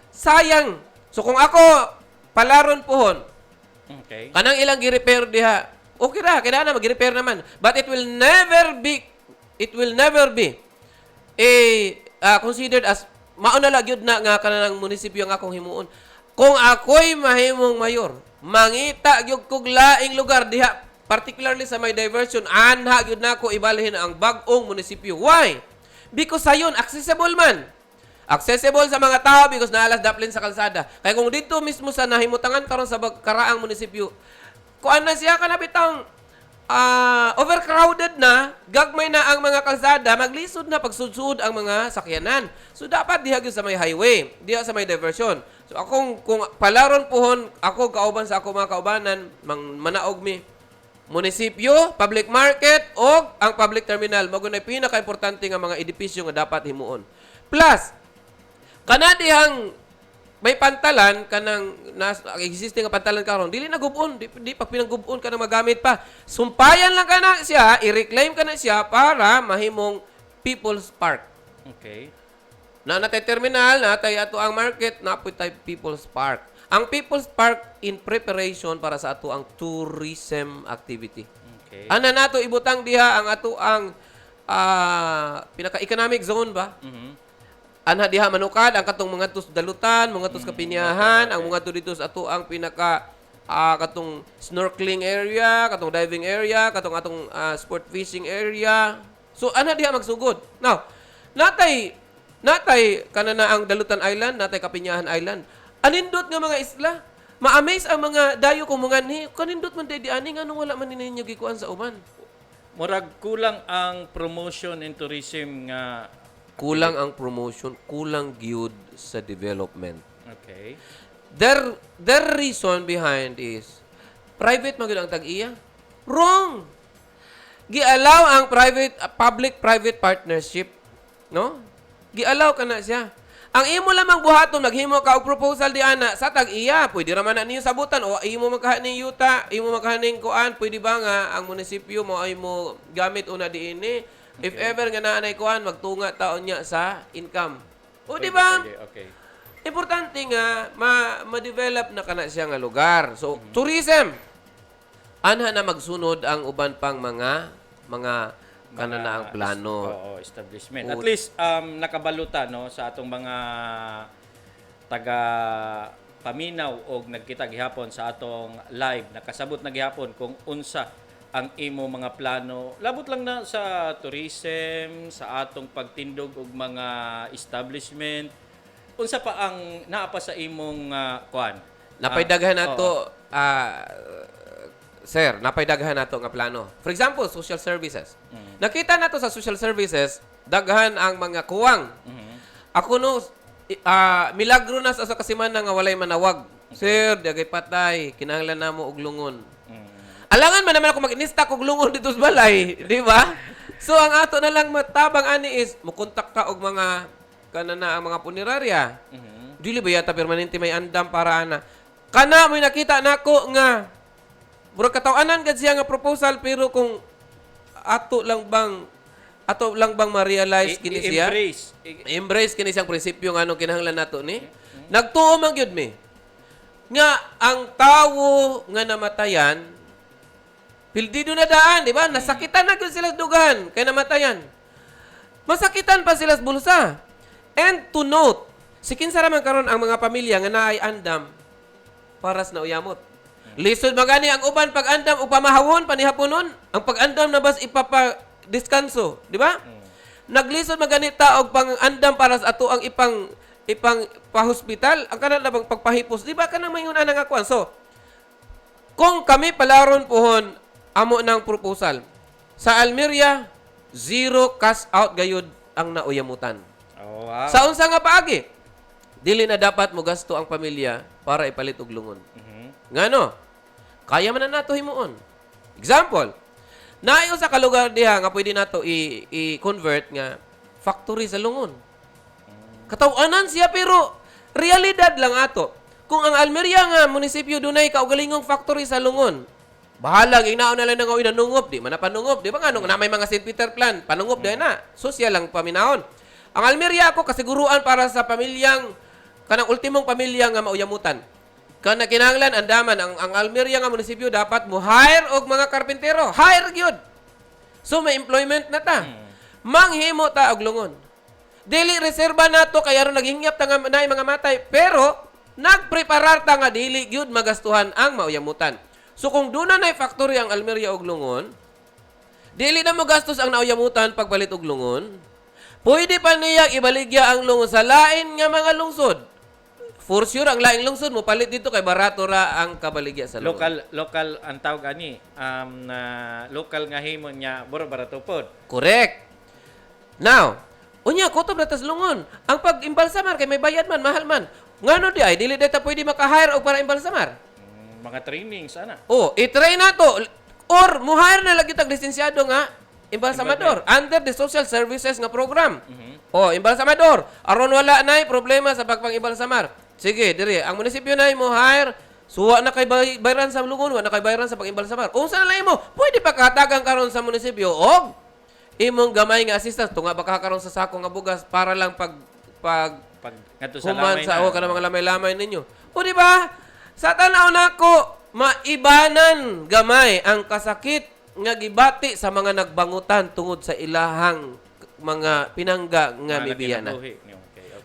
Speaker 4: Sayang. So kung ako palaron pohon,
Speaker 3: Okay.
Speaker 4: kanang ilang gi-repair diha, okay ra, kailangan na mag-repair naman. But it will never be considered as mauna lang yun na nga kanang munisipyo nga akong himuon. Kung ako'y mahimong mayor, mangita gyud kog laing lugar diha, particularly sa may diversion, anha gyud nako ibalhin ang bag-ong munisipyo. Why? Because sayon accessible man. Accessible sa mga tao because naalas daplin sa kalsada. Kaya kung dito mismo sa nahimutangan karon sa karaang munisipyo, kuan na siya kanabitang overcrowded na, gagmay na ang mga kalsada, maglisod na pagsudsud ang mga sakyanan. So dapat diha gyud sa may highway, diha sa may diversion. So kung palaron pohon ako kauban sa ako mga kaubanan, manaog mi munisipyo, public market o ang public terminal, mao na pinaka-importante nga mga edipisyo nga dapat himuon. Plus kanadihang may pantalan kanang existing nga pantalan karon dili na gubon, di pa pinanggubon ka na magamit pa. Sumpayan lang kana siya, i-reclaim kana siya para mahimong People's Park.
Speaker 3: Okay.
Speaker 4: Na natay terminal, natay ato ang market, napoy tay People's Park. Ang People's Park in preparation para sa ato ang tourism activity.
Speaker 3: Okay.
Speaker 4: Ana nato ibutang diha ang ato ang pinaka-economic zone ba? Anha diha manukad ang katong mga tus dalutan, mga tus kapinyahan, ang mga to dito sa ato ang pinaka katong snorkeling area, katong diving area, katong atong sport fishing area. So anha diha magsugod. Now, natay kanana ang Dalutan Island, natay Kapinyahan Island. Anindot nga mga isla. Ma-amaze ang mga dayo kung mga ni kanindot man di ani nga wala man ninyo gikuan sa uban.
Speaker 3: Murag kulang ang promotion and tourism nga.
Speaker 4: Kulang ang promotion, kulang gyud sa development.
Speaker 3: Okay.
Speaker 4: Their reason behind is private man gyud ang tag-iya. Wrong. Gialaw ang public-private partnership, no? Gialaw kana siya. Ang imo lamang buhaton naghimo ka og proposal di ana sa tag-iya, pwede ra man na niyo sabutan o imo magkahaning yuta, imo magkahaning kuan, pwede ba nga ang munisipyo mo ay mo gamit una diini? If ever nga naanay kuan magtunga taon niya sa income. O di ba?
Speaker 3: Okay.
Speaker 4: Importante nga ma-develop na kana siya nga lugar. So, tourism. Anha na magsunod ang uban pang mga kanana ang plano.
Speaker 3: Oo, establishment. At least nakabaluta no sa atong mga taga paminaw og nagkita gihapon sa atong live, nakasabot na gihapon kung unsa ang imo mga plano. Labot lang na sa tourism, sa atong pagtindog og mga establishment. Unsa pa ang naa pa sa imong kuan?
Speaker 4: Napaydaghan nato sir, napaydaghan nato nga plano. For example, social services. Nakita nato sa social services daghan ang mga kuwang. Ako no milagro na sa kasimana nga walay manawag. Sir, dagay patay, kinahanglan namo og lungon. Alangan man naman ako mag-inista kog lungon dito sa balay, di ba? So ang ato na lang matabang ani is mukontak ka og mga kanana ang mga punerarya. Dili ba yata permanente may andam para ana. Kana mo nakita nako nga murag katawanan gad siya nga proposal pero kung ato lang bang ma-realize kini siya? Embrace kini siyang prinsipyo nga anong kinahanglan nato ni. Nagtuo man gyud mi nga ang tawo nga namatayan pildido na daan, di ba? Nasakitan na gyud sila dugan kay namatayan. Masakitan pa sila sa bulsa. And to note, si kinsa ra man karon ang mga pamilya nga naay andam para sa nauyamot. Lisod magani ang uban pag-andam o pamahawon panihaponon, ang pag-andam na bas ipapa-diskanso, di ba? Naglisod magani ta og pang-andam para sa ato ang ipang pa-hospital, ang kanan labang pagpahipos, di ba kanang mayun ana nga kuan. So, kung kami palaron pohon amo ng proposal. Sa Almeria, zero cash out gayud ang nauyamutan.
Speaker 3: Oh, wow.
Speaker 4: Sa unsa nga paagi? dili na dapat mo gasto ang pamilya para ipalit og lungon. Ngano? Kaya man na nato himuon. Example, naayo sa kalugar diha nga pwede nato i-convert nga factory sa lungon. Katawanan siya pero realidad lang ato. Kung ang Almeria nga munisipyo dunay kaugalingong factory sa lungon, bahala ginaon na lang nga nanungop, di man na panungop, di ba nga na may mga St. Peter plan, panungop di na. Social lang paminahon. Ang Almeria ako kasiguruan para sa pamilyang kanang ultimong pamilya nga mauyamutan. Kana kinahanglan andaman ang Almeria nga munisipyo dapat mo hire og mga karpentero. Hire gyud. So may employment na ta. Manghimo ta og lungon. Dili reserba nato kay aron naghingyap ta nga naay mga matay, pero nagpreparar ta nga dili gyud magastuhan ang mauyamutan. So kung duna nay factory ang Almeria og lungon, dili na mo gastos ang nauyamutan pagpalit og lungon. Pwede pa niya ibaligya ang lungon sa lain nga mga lungsod. For sure, ang laing lungsod mo palit dito kay barato ra ang kabaligya sa lungon.
Speaker 3: Local ang tawag ani na local nga himo niya barato pod.
Speaker 4: Correct. Now, unya kutob na tas lungon. Ang pag-imbalsamar kay may bayad man, mahal man. Ngano di ay dili data pwede maka-hire og para imbalsamar.
Speaker 3: Mga trainings ana.
Speaker 4: Oh, i-train na to or mo-hire na lagi tag lisensyado nga imbalsamador under the social services nga program. Oh, imbalsamador. Aron wala nay problema sa pagpang-imbalsamar. Sige, dire, ang munisipyo nay mo hire, suwa na kay bayaran sa lungon, wa na kay bayaran sa pag-imbalsamar. Unsa na lang mo? Pwede pa katagang karon sa munisipyo og imong gamay nga assistance tunga baka karon sa sako nga bugas para lang pag
Speaker 3: ngadto sa
Speaker 4: human
Speaker 3: lamay
Speaker 4: sa
Speaker 3: na.
Speaker 4: kana mga lamay-lamay ninyo. O di ba? Sa tanaw nako, maibanan gamay ang kasakit nga gibati sa mga nagbangutan tungod sa ilahang mga pinangga nga mibiyana.
Speaker 3: Okay.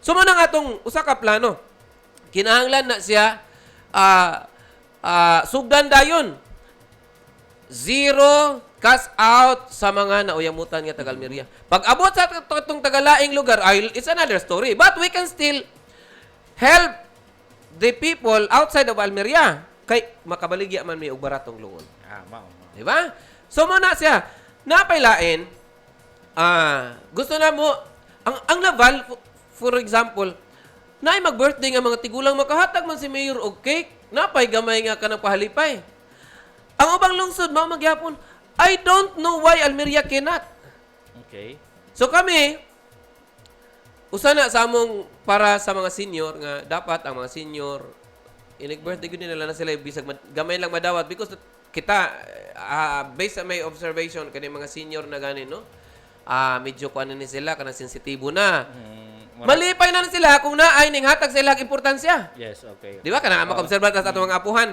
Speaker 4: So man ang atong usa ka plano. Kinahanglan na siya sugdan dayon. Zero cash out sa mga nauyamutan nga taga Almeria. Pag abot sa itong tagalaing lugar, it's another story. But we can still help the people outside of Almeria kay makabaligya man may og baratong lungon.
Speaker 3: Mao.
Speaker 4: Di ba? So muna siya, napailain, gusto na mo, ang Laval, for example, naay mag-birthday nga mga tigulang makahatag man si Mayor og cake, napay gamay nga ka ng pahalipay. Ang ubang lungsod, mao magyapon, I don't know why Almeria cannot.
Speaker 3: Okay.
Speaker 4: So kami, usana sa among para sa mga senior nga dapat ang mga senior inig-birthday gud nila na sila bisag gamay lang madawat because kita based on my observation kani mga senior na gani no. Medyo kuan ni sila kana sensitibo na. Malipay na sila kung naay ning hatag sa ilang importansya.
Speaker 3: Yes, okay.
Speaker 4: Di ba kana maka-obserba ta sa atong mga apuhan.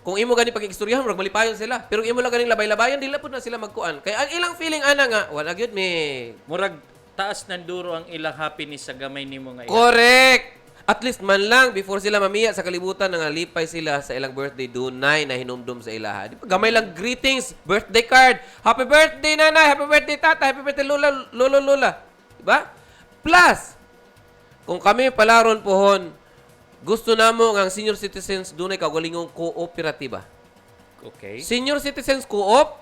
Speaker 4: Kung imo gani pag-istoryahan murag malipayon sila. Pero imo lang ganing labay-labayan dili pud na sila magkuan. Kay ang ilang feeling ana nga wala gyud me.
Speaker 3: Murag taas ng duro ang ilang happiness sa gamay nimo nga.
Speaker 4: Correct. At least man lang before sila mamiya sa kalibutan nga lipay sila sa ilang birthday dunay na hinumdum sa ilaha. Di ba gamay lang greetings, birthday card, happy birthday nanay, happy birthday tata, happy birthday lola. Di ba? Plus kung kami palaron pohon, gusto namo nga ang senior citizens dunay kaugalingong kooperatiba.
Speaker 3: Okay.
Speaker 4: Senior citizens co-op,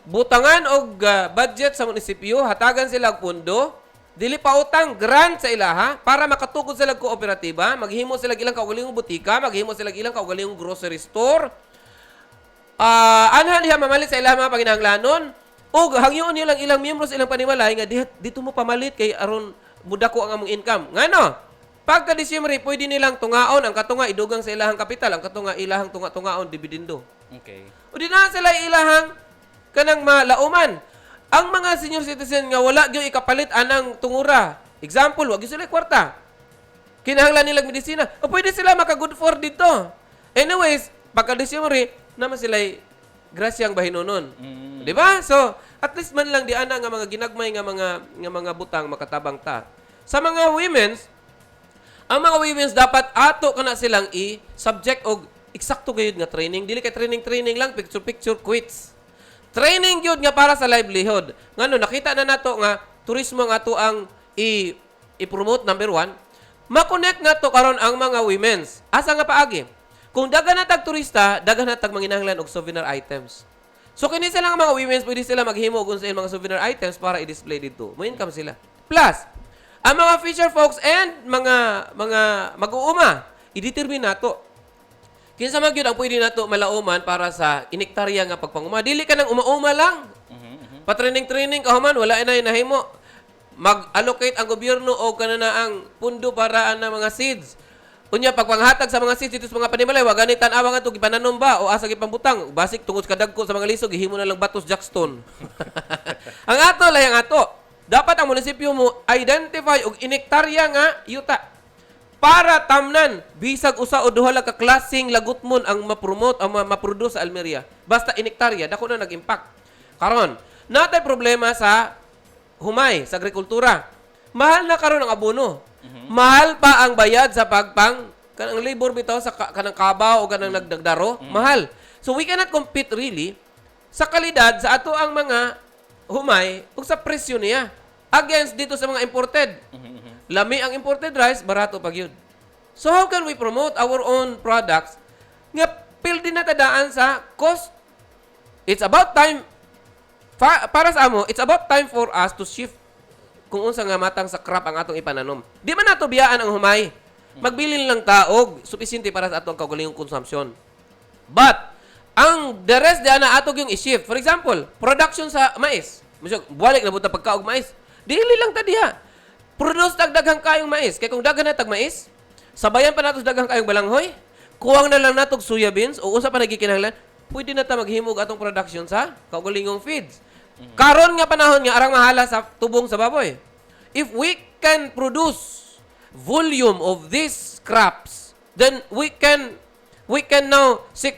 Speaker 4: butangan og budget sa munisipyo, hatagan sila og pundo, dili pa utang, grant sa ilaha para makatukod sila og kooperatiba, maghimo sila ilang kaugalingong butika, maghimo sila ilang kaugalingong grocery store. Anhan diha mamalit sa ilaha mga panginahanglanon, ug hangyoon nilang ilang miyembro sa ilang panimalay nga dito mo pamalit kay aron mudako ang among income. Ngano? Pagka Disyembre, pwede nilang tungaon ang katunga idugang sa ilahang kapital, ang katunga ilahang tunga-tungaon dibidindo.
Speaker 3: Okay.
Speaker 4: O di na sila ilahang kanang malauman. Ang mga senior citizen nga wala gyud ikapalit anang tungura. Example, wag gyud sila kwarta. Kinahanglan nilang medisina. O pwede sila maka-good for dito. Anyways, pagka Disyembre, naman sila grasyang bahinunon. Di ba? So, at least man lang di ana nga mga ginagmay nga mga butang makatabang ta. Sa mga women's, ang mga women's dapat ato kana silang i-subject og eksakto gayud nga training. Dili kay training lang, picture quits. Training gyud nga para sa livelihood. Ngano nakita na nato nga turismo nga ato ang i-promote number 1. Ma-connect nato karon ang mga women's. Asa nga paagi? Kung daghan na tag turista, daghan na tag manginahanglan og souvenir items. So kini sila nga mga women's pwede sila maghimo og unsa mga souvenir items para i-display dito. Mo income sila. Plus, Ang mga fisher folks and mga mag-uuma, i-determine nato. Kinsa man gyud ang pwede nato malauman para sa inektarya nga pagpanguma. Dili ka nang uma-uma lang. Pa-training ka man, wala na nahimo. Mag-allocate ang gobyerno o kanana ang pundo para na mga seeds. Unya pagpanghatag sa mga seeds dito sa mga panimalay, wa gani tan-awa nga to gipananom ba o asa gipambutang, basik tungod sa kadagko sa mga lisod gihimo na lang batos jackstone. Ang ato layang ato, dapat ang munisipyo mo identify og inektarya nga yuta para tamnan bisag usa o duha ka klaseng lagutmon ang ma-promote ang ma-produce sa Almeria. Basta inektarya dako na nag-impact. Karon, natay problema sa humay sa agrikultura. Mahal na karon ang abono. Mahal pa ang bayad sa kanang labor bitaw sa kanang kabaw o kanang nagdagdaro. Mahal. So we cannot compete really sa kalidad sa ato ang mga humay ug sa presyo niya against dito sa mga imported. Lami ang imported rice, barato pag yun. So how can we promote our own products nga pildi na tadaan sa cost? It's about time para sa amo, it's about time for us to shift kung unsa nga matang sa crop ang atong ipananom. Di man nato biyaan ang humay. Magbilin lang taog, supisinte para sa atong kaugalingong konsumpsyon. But ang the rest di ana atog yung i-shift. For example, production sa mais. Musog buwalik na buta pagkaog mais. Dili lang ta diha. Produce tag daghang kayong mais. Kay kung daghan na tag mais, sabayan pa nato sa daghang kayong balanghoy. Kuwang na lang nato soya beans o usa pa nagikinahanglan, pwede na ta maghimog atong production sa kaugalingong feeds. Karon nga panahon nga arang mahala sa tubong sa baboy. If we can produce volume of these crops, then we can now seek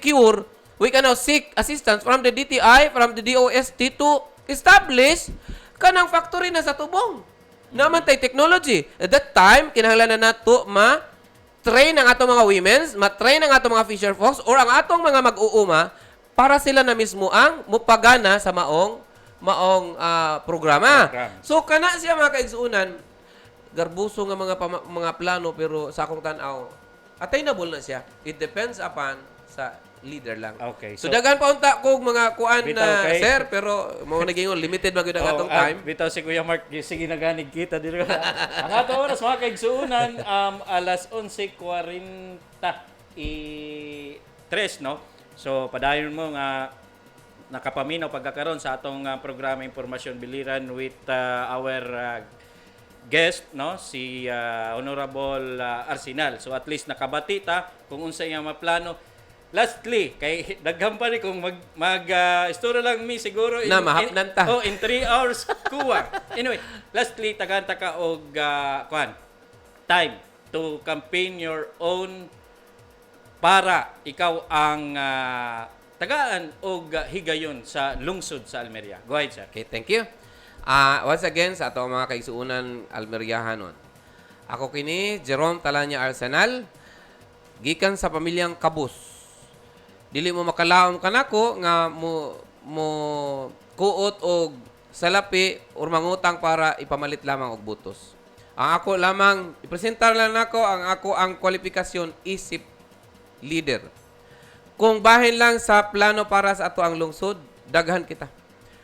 Speaker 4: assistance from the DTI, from the DOST to establish kanang factory na sa tubong. Naman tay technology. At that time, kinahanglan na nato ma-train ang atong mga women's, ma-train ang atong mga fisher folks, or ang atong mga mag-uuma para sila na mismo ang mupagana sa maong programa. So kana siya mga kaigsuunan, garbuso nga mga plano pero sa akong tan-aw attainable na siya. It depends upon sa leader lang.
Speaker 3: Okay.
Speaker 4: So daghan pa unta kog mga kuan na
Speaker 3: kay,
Speaker 4: sir pero mo nagingon limited ba gyud ang atong time.
Speaker 3: Bitaw si Kuya Mark, sige naganig kita diri. Ang ato oras mga kaigsuunan alas 11:43 no. So padayon mo nga nakapaminaw pagkakaroon sa atong programa Impormasyon Biliran with our guest no si Honorable Arsenal. So at least nakabati ta kung unsa iya maplano. Lastly, kay daghan pa ni kung istorya lang mi siguro
Speaker 4: in 3
Speaker 3: hours kuwa. Anyway, lastly tagantaka ka og time to campaign your own para ikaw ang tagaan o higayon sa lungsod sa Almeria. Go ahead, sir.
Speaker 4: Okay, thank you. Once again, sa ato mga kaigsuunan Almeriahanon. Ako kini, Jerome Talanya Arsenal, gikan sa pamilyang Kabus. Dili mo makalaom kanako nga mo kuot og salapi or mangutang para ipamalit lamang og butos. Ang ako lamang, ipresentar lang nako ang kwalifikasyon isip leader. Kung bahin lang sa plano para sa ato ang lungsod, daghan kita.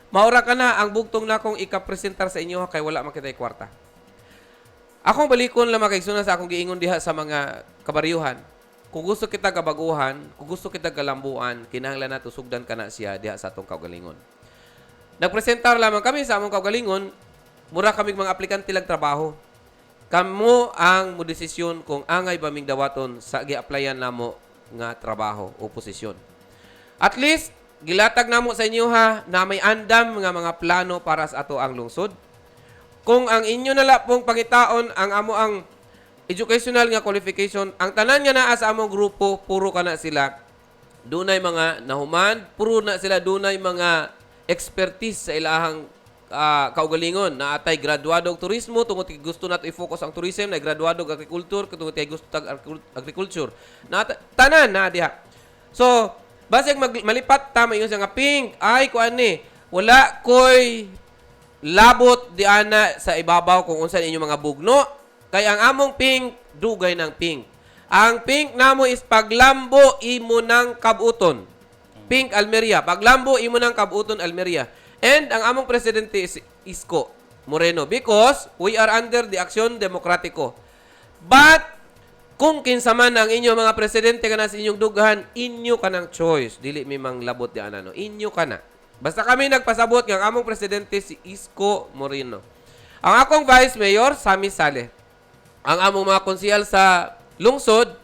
Speaker 4: Maura ka na ang bugtong na kong ikapresentar sa inyo kay wala makitay kwarta. Akong balikon lang makaigsunan sa akong giingon diha sa mga kabaryuhan. Kung gusto kita kabaguhan, kung gusto kita kalambuan, kinahanglan nato sugdan ka na siya diha sa atong kaugalingon. Nagpresentar lamang kami sa among kaugalingon, mura kaming mga aplikante lang trabaho. Kamo ang mo desisyon kung angay ba ming dawaton sa gi-applyan namo nga trabaho o posisyon. At least gilatag namo sa inyo ha na may andam nga mga plano para sa ato ang lungsod. Kung ang inyo nala pong pangitaon ang amo ang educational nga qualification, ang tanan nga naa sa among grupo puro kana sila dunay mga nahuman, puro na sila dunay mga expertise sa ilahang kaugalingon na atay graduado og turismo tungod kay gusto nato i-focus ang tourism, na graduado og agriculture tungod kay gusto tag agriculture. Na tanan na diha. So, basig malipat ta mayon nga pink ay kuan ni wala koy labot di ana sa ibabaw kung unsa inyo mga bugno kay ang among pink dugay ng pink. Ang pink namo is paglambo imo ng kabuton. Pink Almeria, paglambo imo ng kabuton Almeria. And ang among presidente is Isko. Moreno because we are under the Aksyon Demokratiko. But kung kinsa man ang inyo mga presidente kana sa inyong dughan, inyo kanang choice. Dili mi mang labot di anano. Inyo kana. Basta kami nagpasabot nga ang among presidente si Isko Moreno. Ang akong vice mayor Sammy Saleh. Ang among mga konsehal sa lungsod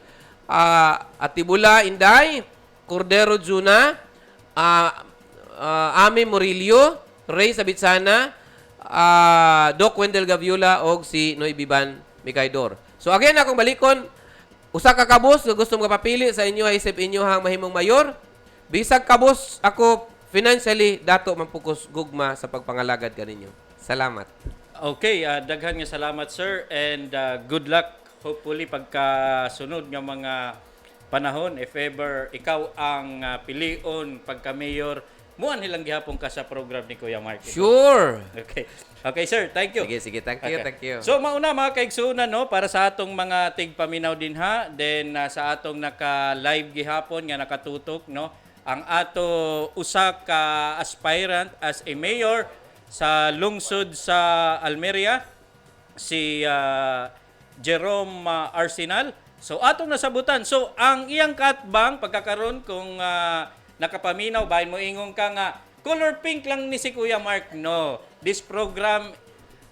Speaker 4: Atibula Inday, Cordero Juna, Ami Murillo, Ray Sabitsana, Doc Wendell Gaviola og si Noy Biban Micaydor. So again akong balikon, usa ka kabus nga gusto magpapili sa inyo ay isip inyo hang mahimong mayor. Bisag kabus ako financially dato man pukus gugma sa pagpangalagad kaninyo. Salamat.
Speaker 3: Okay, daghan nga salamat sir and good luck hopefully pagkasunod nga mga panahon if ever ikaw ang pilion pagka-mayor muan nilang gihapon ka sa program ni Kuya Mark.
Speaker 4: Sure.
Speaker 3: Okay. Okay sir, thank you.
Speaker 4: Sige, thank you,
Speaker 3: Okay.
Speaker 4: thank you.
Speaker 3: So mauna mga kaigsunan no para sa atong mga tigpaminaw din ha, then sa atong naka-live gihapon nga nakatutok no, ang ato usa ka aspirant as a mayor sa lungsod sa Almeria si Jerome Arsenal. So atong nasabutan. So ang iyang katbang pagkakaroon kung nakapaminaw bahin mo ingong ka nga color pink lang ni si Kuya Mark. No. This program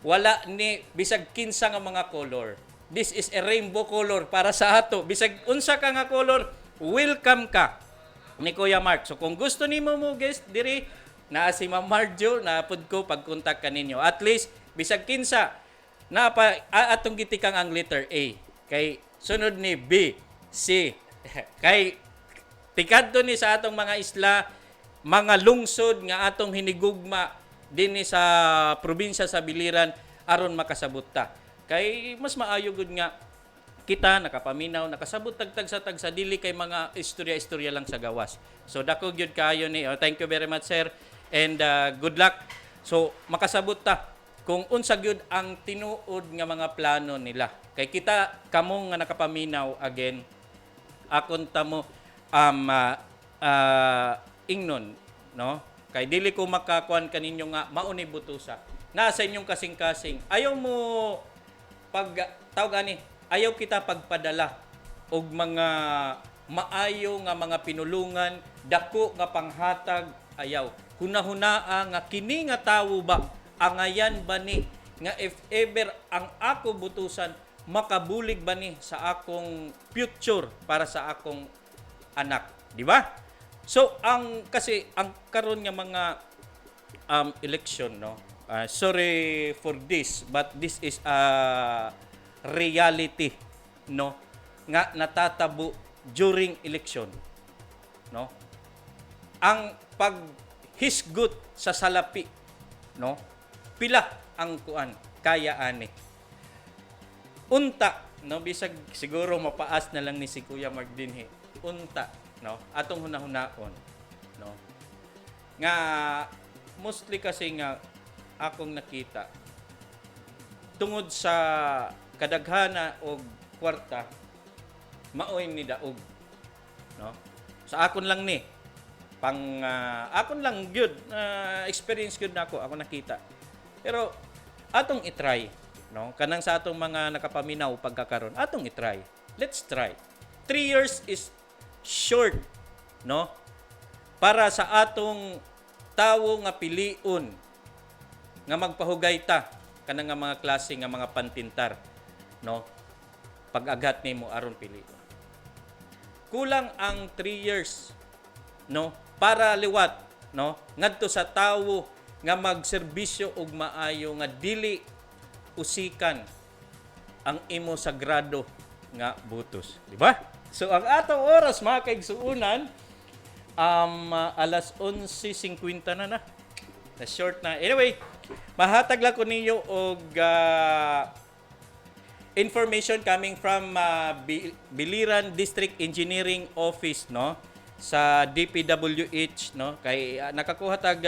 Speaker 3: wala ni bisag kinsa nga mga color. This is a rainbow color para sa ato. Bisag unsa ka nga color, welcome ka ni Kuya Mark. So kung gusto nimo mo guest diri na si Ma'am Marjo na pud ko pag-contact kaninyo. At least bisag kinsa na pa atong gitikang ang letter A. Kay sunod ni B, C. Kay tikadto ni sa atong mga isla, mga lungsod nga atong hinigugma dinhi sa probinsya sa Biliran aron makasabot ta. Kay mas maayo gud nga kita nakapaminaw, nakasabot tagtag sa tagsa dili kay mga istorya-istorya lang sa gawas. So dako gyud kaayo ni. Thank you very much sir and good luck. So makasabot ta kung unsa gyud ang tinuod nga mga plano nila. Kay kita kamo nga nakapaminaw again akon ta mo ingnon no. Kay dili ko makakuan kaninyo nga mauni butusa. Nasa inyong kasing-kasing. Ayaw mo pag tawag ani ayaw kita pagpadala og mga maayo nga mga pinulungan, dako nga panghatag, ayaw. Hunahunaa nga kini nga tawo ba angayan ba ni nga if ever ang ako butusan makabulig ba ni sa akong future para sa akong anak, di ba? So ang kasi ang karon nga mga election no. Sorry for this but this is a reality no nga natatabo during election no ang paghisgot sa salapi no pila ang kuan kaya ani unta no bisag siguro mapaas na lang ni si Kuya Mark dinhi unta no atong hunahunaon no nga mostly kasi nga akong nakita tungod sa kadaghana og kwarta maoy ni daog no sa akon lang ni pang akon lang gyud experience gyud nako ako nakita pero atong i-try no kanang sa atong mga nakapaminaw pagkakaron atong i-try let's try 3 years is short no para sa atong tawo nga pilion nga magpahugay ta kanang nga mga klase nga mga pantintar no pag-agat nimo aron pili kulang ang 3 years no para liwat no ngadto sa tawo nga magserbisyo og maayo nga dili usikan ang imo sagrado nga butos di ba so ang atong oras mga kaigsuunan alas 11:50 na short na anyway mahatag lang ko ninyo og information coming from Biliran District Engineering Office no sa DPWH no kay nakakuha tag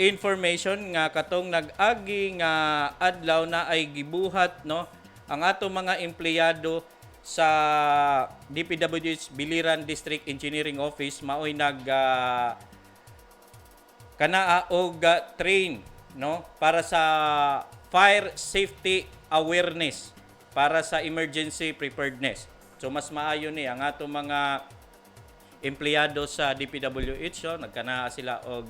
Speaker 3: information nga katong nag-agi nga adlaw na ay gibuhat no ang ato mga empleyado sa DPWH Biliran District Engineering Office maoy nag kanaa og train no, para sa fire safety awareness, para sa emergency preparedness. So mas maayo ni ang ato mga empleyado sa DPWH, so nagkana sila og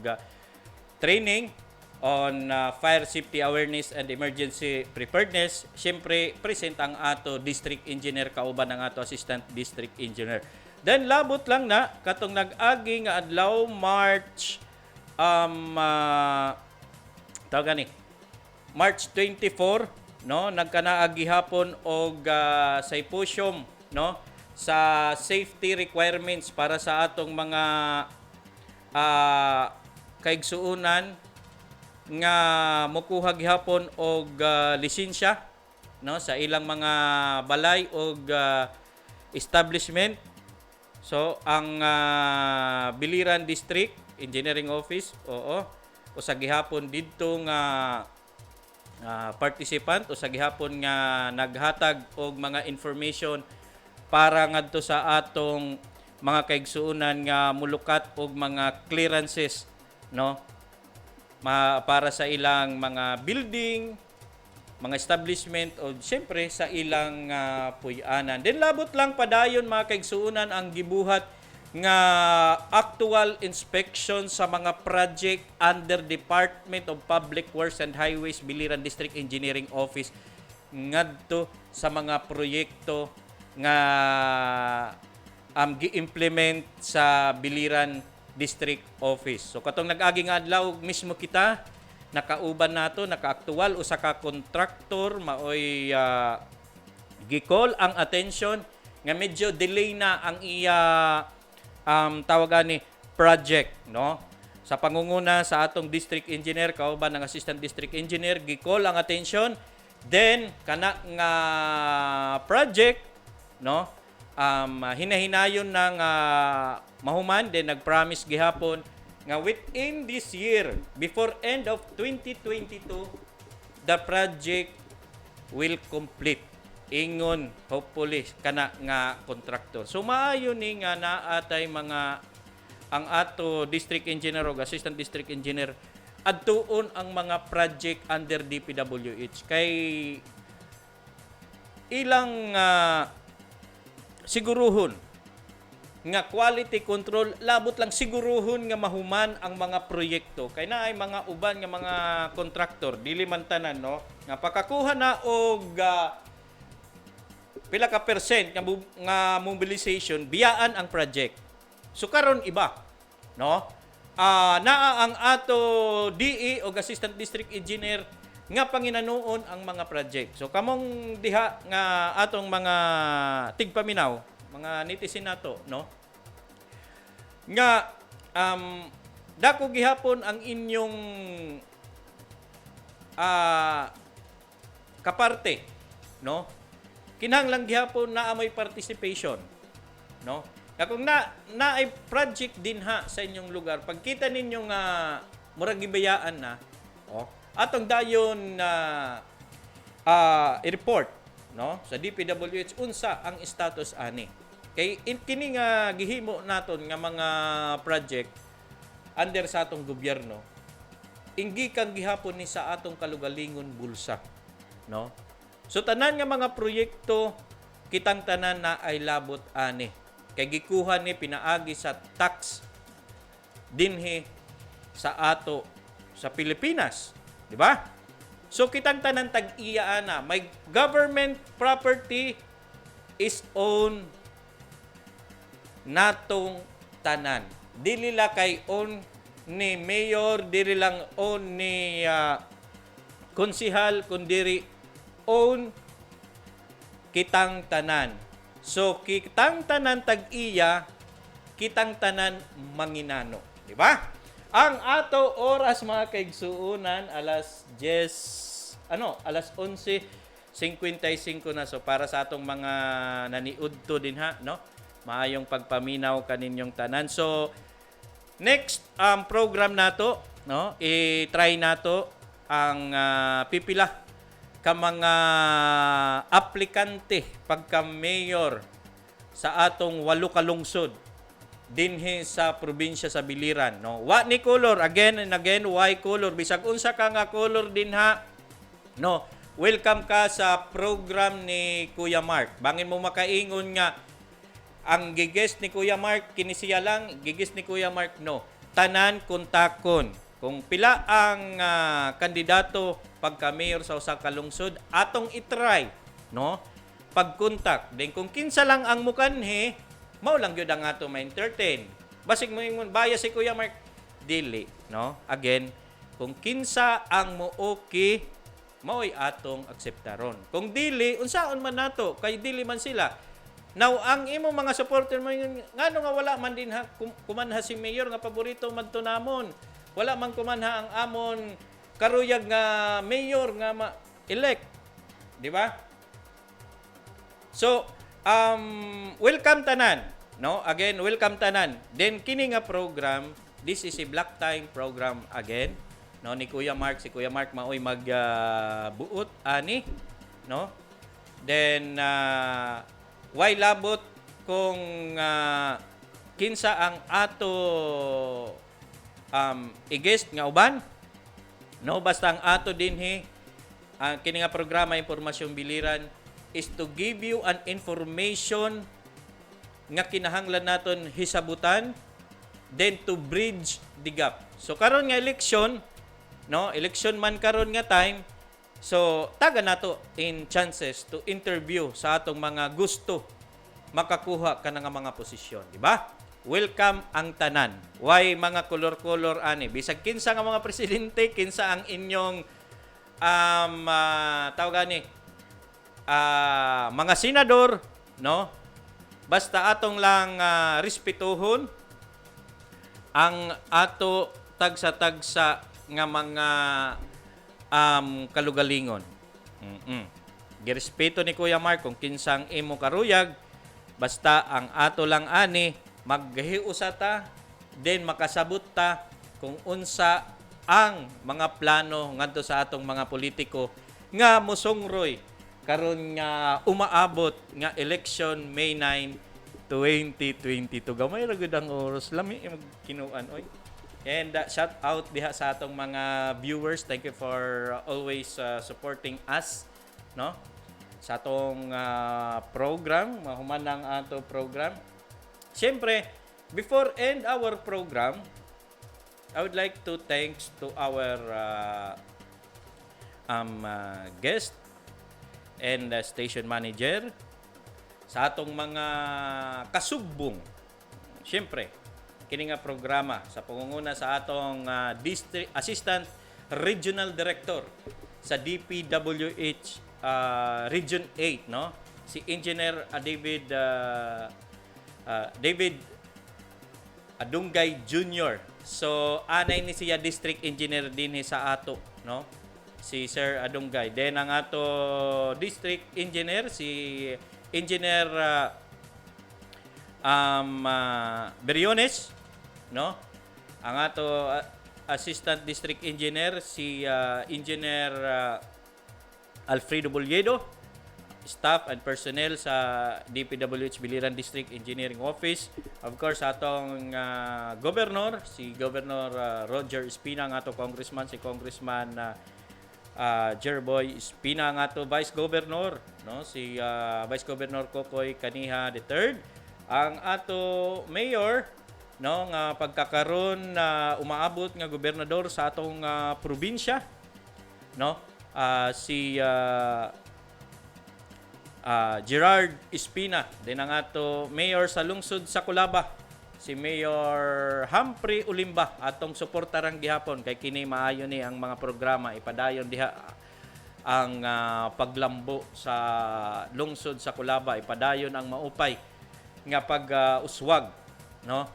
Speaker 3: training on fire safety awareness and emergency preparedness. Siyempre present ang ato district engineer kauban ang ato assistant district engineer. Then labot lang na katong nag-agi nga adlaw March tawag ni March 24, no, nagkanaagi hapon og symposium, no, sa safety requirements para sa atong mga kaigsuunan nga mokuha gihapon og lisensya, no, sa ilang mga balay og establishment. So ang Biliran District Engineering Office, usa gihapon didto nga participant, usa gihapon nga naghatag og mga information para ngadto sa atong mga kaigsuunan nga mulukat og mga clearances, no, para sa ilang mga building, mga establishment o siyempre sa ilang puy-anan. Then labot lang padayon mga kaigsuunan ang gibuhat nga actual inspection sa mga project under Department of Public Works and Highways Biliran District Engineering Office ngadto sa mga proyekto nga gi-implement sa Biliran District Office. So katong nag-agi nga adlaw mismo kita nakauban nato, naka-aktual usa ka contractor maoy gi-call ang attention nga medyo delay na ang iya tawagan ni project, no, sa pangunguna sa atong district engineer kauban ng assistant district engineer, gi-call ang attention, then kana nga project, no, hinahinayon ng mahuman, then nag-promise gihapon nga within this year, before end of 2022, the project will complete. Ingon hopefully kana nga contractor. So maayo ni nga naatay mga ang ato district engineer o assistant district engineer adtuon ang mga project under DPWH kay ilang siguruhon nga quality control, labot lang siguruhon nga mahuman ang mga proyekto kay naay mga uban nga mga contractor dili man tanan, no, nga pagkakuha na og pila ka percent nga mobilization biyaan ang project. So karon iba, no, naa ang ato DE o assistant district engineer nga panginanuon ang mga project. So kamong diha nga atong mga tigpaminaw, mga netizen nato, no, nga dako gihapon ang inyong kaparte, no, kinahanglan gihapon na may participation, no, kung ay project din ha sa inyong lugar, pagkita ninyo nga murag gibayaan na, atong dayon i-report, no, sa DPWH unsa ang status ani. Kay kini nga gihimo naton nga mga project under sa atong gobyerno, inggi kang gihapon ni sa atong kalugalingon bulsa, no. So tanan nga mga proyekto kitang tanan na ay labot ani. Kay gikuha ni pinaagi sa tax dinhi sa ato sa Pilipinas, di ba? So kitang tanan tag-iya na may government property is owned natong tanan. Dili la kay own ni mayor, dili lang own ni konsihal, kundi own kitang tanan. So kitang tanan tag-iya, kitang tanan manginano, di ba? Ang ato oras mga kaigsuunan alas 11:55 na. So para sa atong mga naniudto din ha, no, maayong pagpaminaw kaninyong tanan. So next program nato, no, i-try nato ang pipila ka mga aplikante pagka mayor sa atong 8 ka lungsod dinhi sa probinsya sa Biliran, no. Wa ni color, again and again, why color? Bisag unsa ka nga color dinha, no. Welcome ka sa program ni Kuya Mark. Bangin mo makaingon nga ang gigest ni Kuya Mark kini siya lang, gigest ni Kuya Mark, no. Tanan kontakon. Kung pila ang kandidato pagka mayor sa usa ka lungsod, atong itry, no. Pag-contact. Then kung kinsa lang ang mukanhi, mao lang gyud ang ato ma-entertain. Basig mo ingon bias si Kuya Mark, dili, no? Again, kung kinsa ang mooki, mao'y atong akseptaron. Kung dili, unsaon man nato, kay dili man sila. Now, ang imo mga supporter mo ngano nga wala man din kumanha si mayor nga paborito man to namon. Wala man kumanha ang amon karuyag nga mayor nga elect, di ba? So, welcome tanan, no? Again, welcome tanan. Then kini nga program, this is a Black Time program again, no, ni Kuya Mark. Si Kuya Mark maoy magbuot ani, no? Then why labot kung kinsa ang ato i-guest nga uban, no? Basta ang ato dinhi kini nga programa Impormasyong Biliran is to give you an information nga kinahanglan naton hisabutan, then to bridge the gap. So karon nga election, no, election man karon nga time, so taga nato in chances to interview sa atong mga gusto makakuha ka nga mga posisyon, di ba? Welcome ang tanan. Why mga color-color ani? Bisag kinsa nga mga presidente, kinsa ang inyong tawag ani mga senador, no? Basta atong lang respetuhon ang ato tagsa-tagsa nga mga kalugalingon. Girespeto ni Kuya Mark kung kinsang imo karuyag, basta ang ato lang ani maghiusata then makasabot ta kung unsa ang mga plano ngadto sa atong mga politiko nga mosungroy karon nga umaabot nga election May 9, 2022. Gamay ra gud ang oras, lami magkinuan oy. And shout out diha sa atong mga viewers. Thank you for always supporting us, no? Sa atong program, mahuman ang ato program. Siyempre, before end our program, I would like to thanks to our guest and station manager sa atong mga kasugbong. Siyempre, kini nga programa sa pangunguna sa atong District Assistant Regional Director sa DPWH Region 8, no? Si Engineer David Adunggay Jr. So, anay ni siya District Engineer din sa ato, no? Si Sir Adunggay. Then ang ato District Engineer, si Engineer Beriones, no? Ang ato Assistant District Engineer, si Engineer Alfredo Bolledo. Staff and personnel sa DPWH Biliran District Engineering Office. Of course, atong Governor, si Governor Roger Espina, ang ato Congressman, si Congressman Jerboy Espina, ang ato Vice Governor, no? Si Vice Governor Kokoy Kaniha III, ang ato Mayor, no, nga pagkakaroon na umaabot nga gobernador sa atong probinsya, no? Si Gerard Espina, din ang ato mayor sa lungsod sa Culaba, si Mayor Humphrey Ulimba, atong suportarang gihapon kay kini maayo ni ang mga programa ipadayon diha ang paglambo sa lungsod sa Culaba, ipadayon ang maupay nga pag-uswag, no?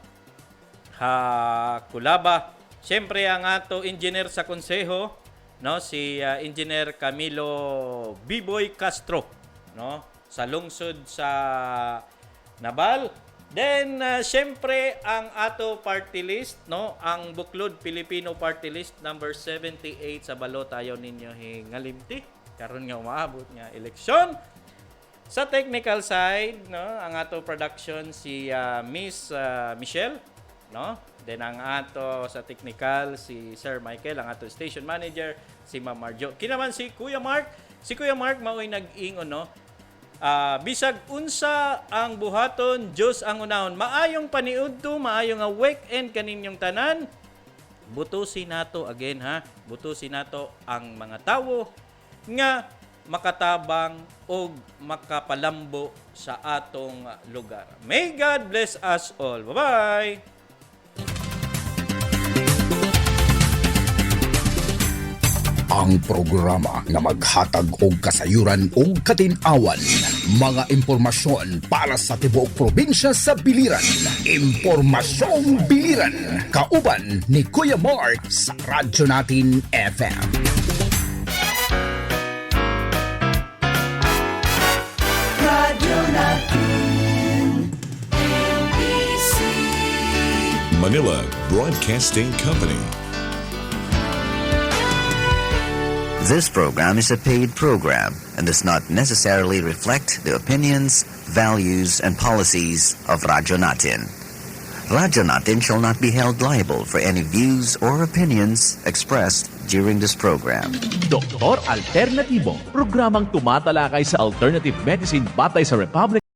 Speaker 3: Culaba. Siyempre ang ato engineer sa konseho, no, si Engineer Camilo Biboy Castro, no, sa lungsod sa Nabal. Then syempre ang ato party list, no, ang Buklod Filipino Party List number 78 sa balot ayaw ninyo hingalimti karon nga umaabot nga eleksyon. Sa technical side, no, ang ato production si Miss Michelle, no? Then ang ato sa technical si Sir Michael, ang ato station manager si Ma'am Marjo. Kinaman si Kuya Mark. Si Kuya Mark mao'y nag-ingon, no? Bisag unsa ang buhaton, Diyos ang unahon. Maayong paniudto, maayong nga weekend kaninyong tanan. Butusin nato again ha. Butusin nato ang mga tawo nga makatabang o makapalambo sa atong lugar. May God bless us all. Bye-bye!
Speaker 2: Ang programa nga maghatag og kasayuran ug katin-awan, mga impormasyon para sa tibuok probinsya sa biliran. Impormasyong Biliran, kauban ni Kuya Mark sa radyo natin FM.
Speaker 1: Manila Broadcasting Company.
Speaker 5: This program is a paid program and does not necessarily reflect the opinions, values, and policies of Radyo Natin. Radyo Natin shall not be held liable for any views or opinions expressed during this program.
Speaker 6: Doktor Alternatibo, programang tumatalakay sa alternative medicine batay sa Republic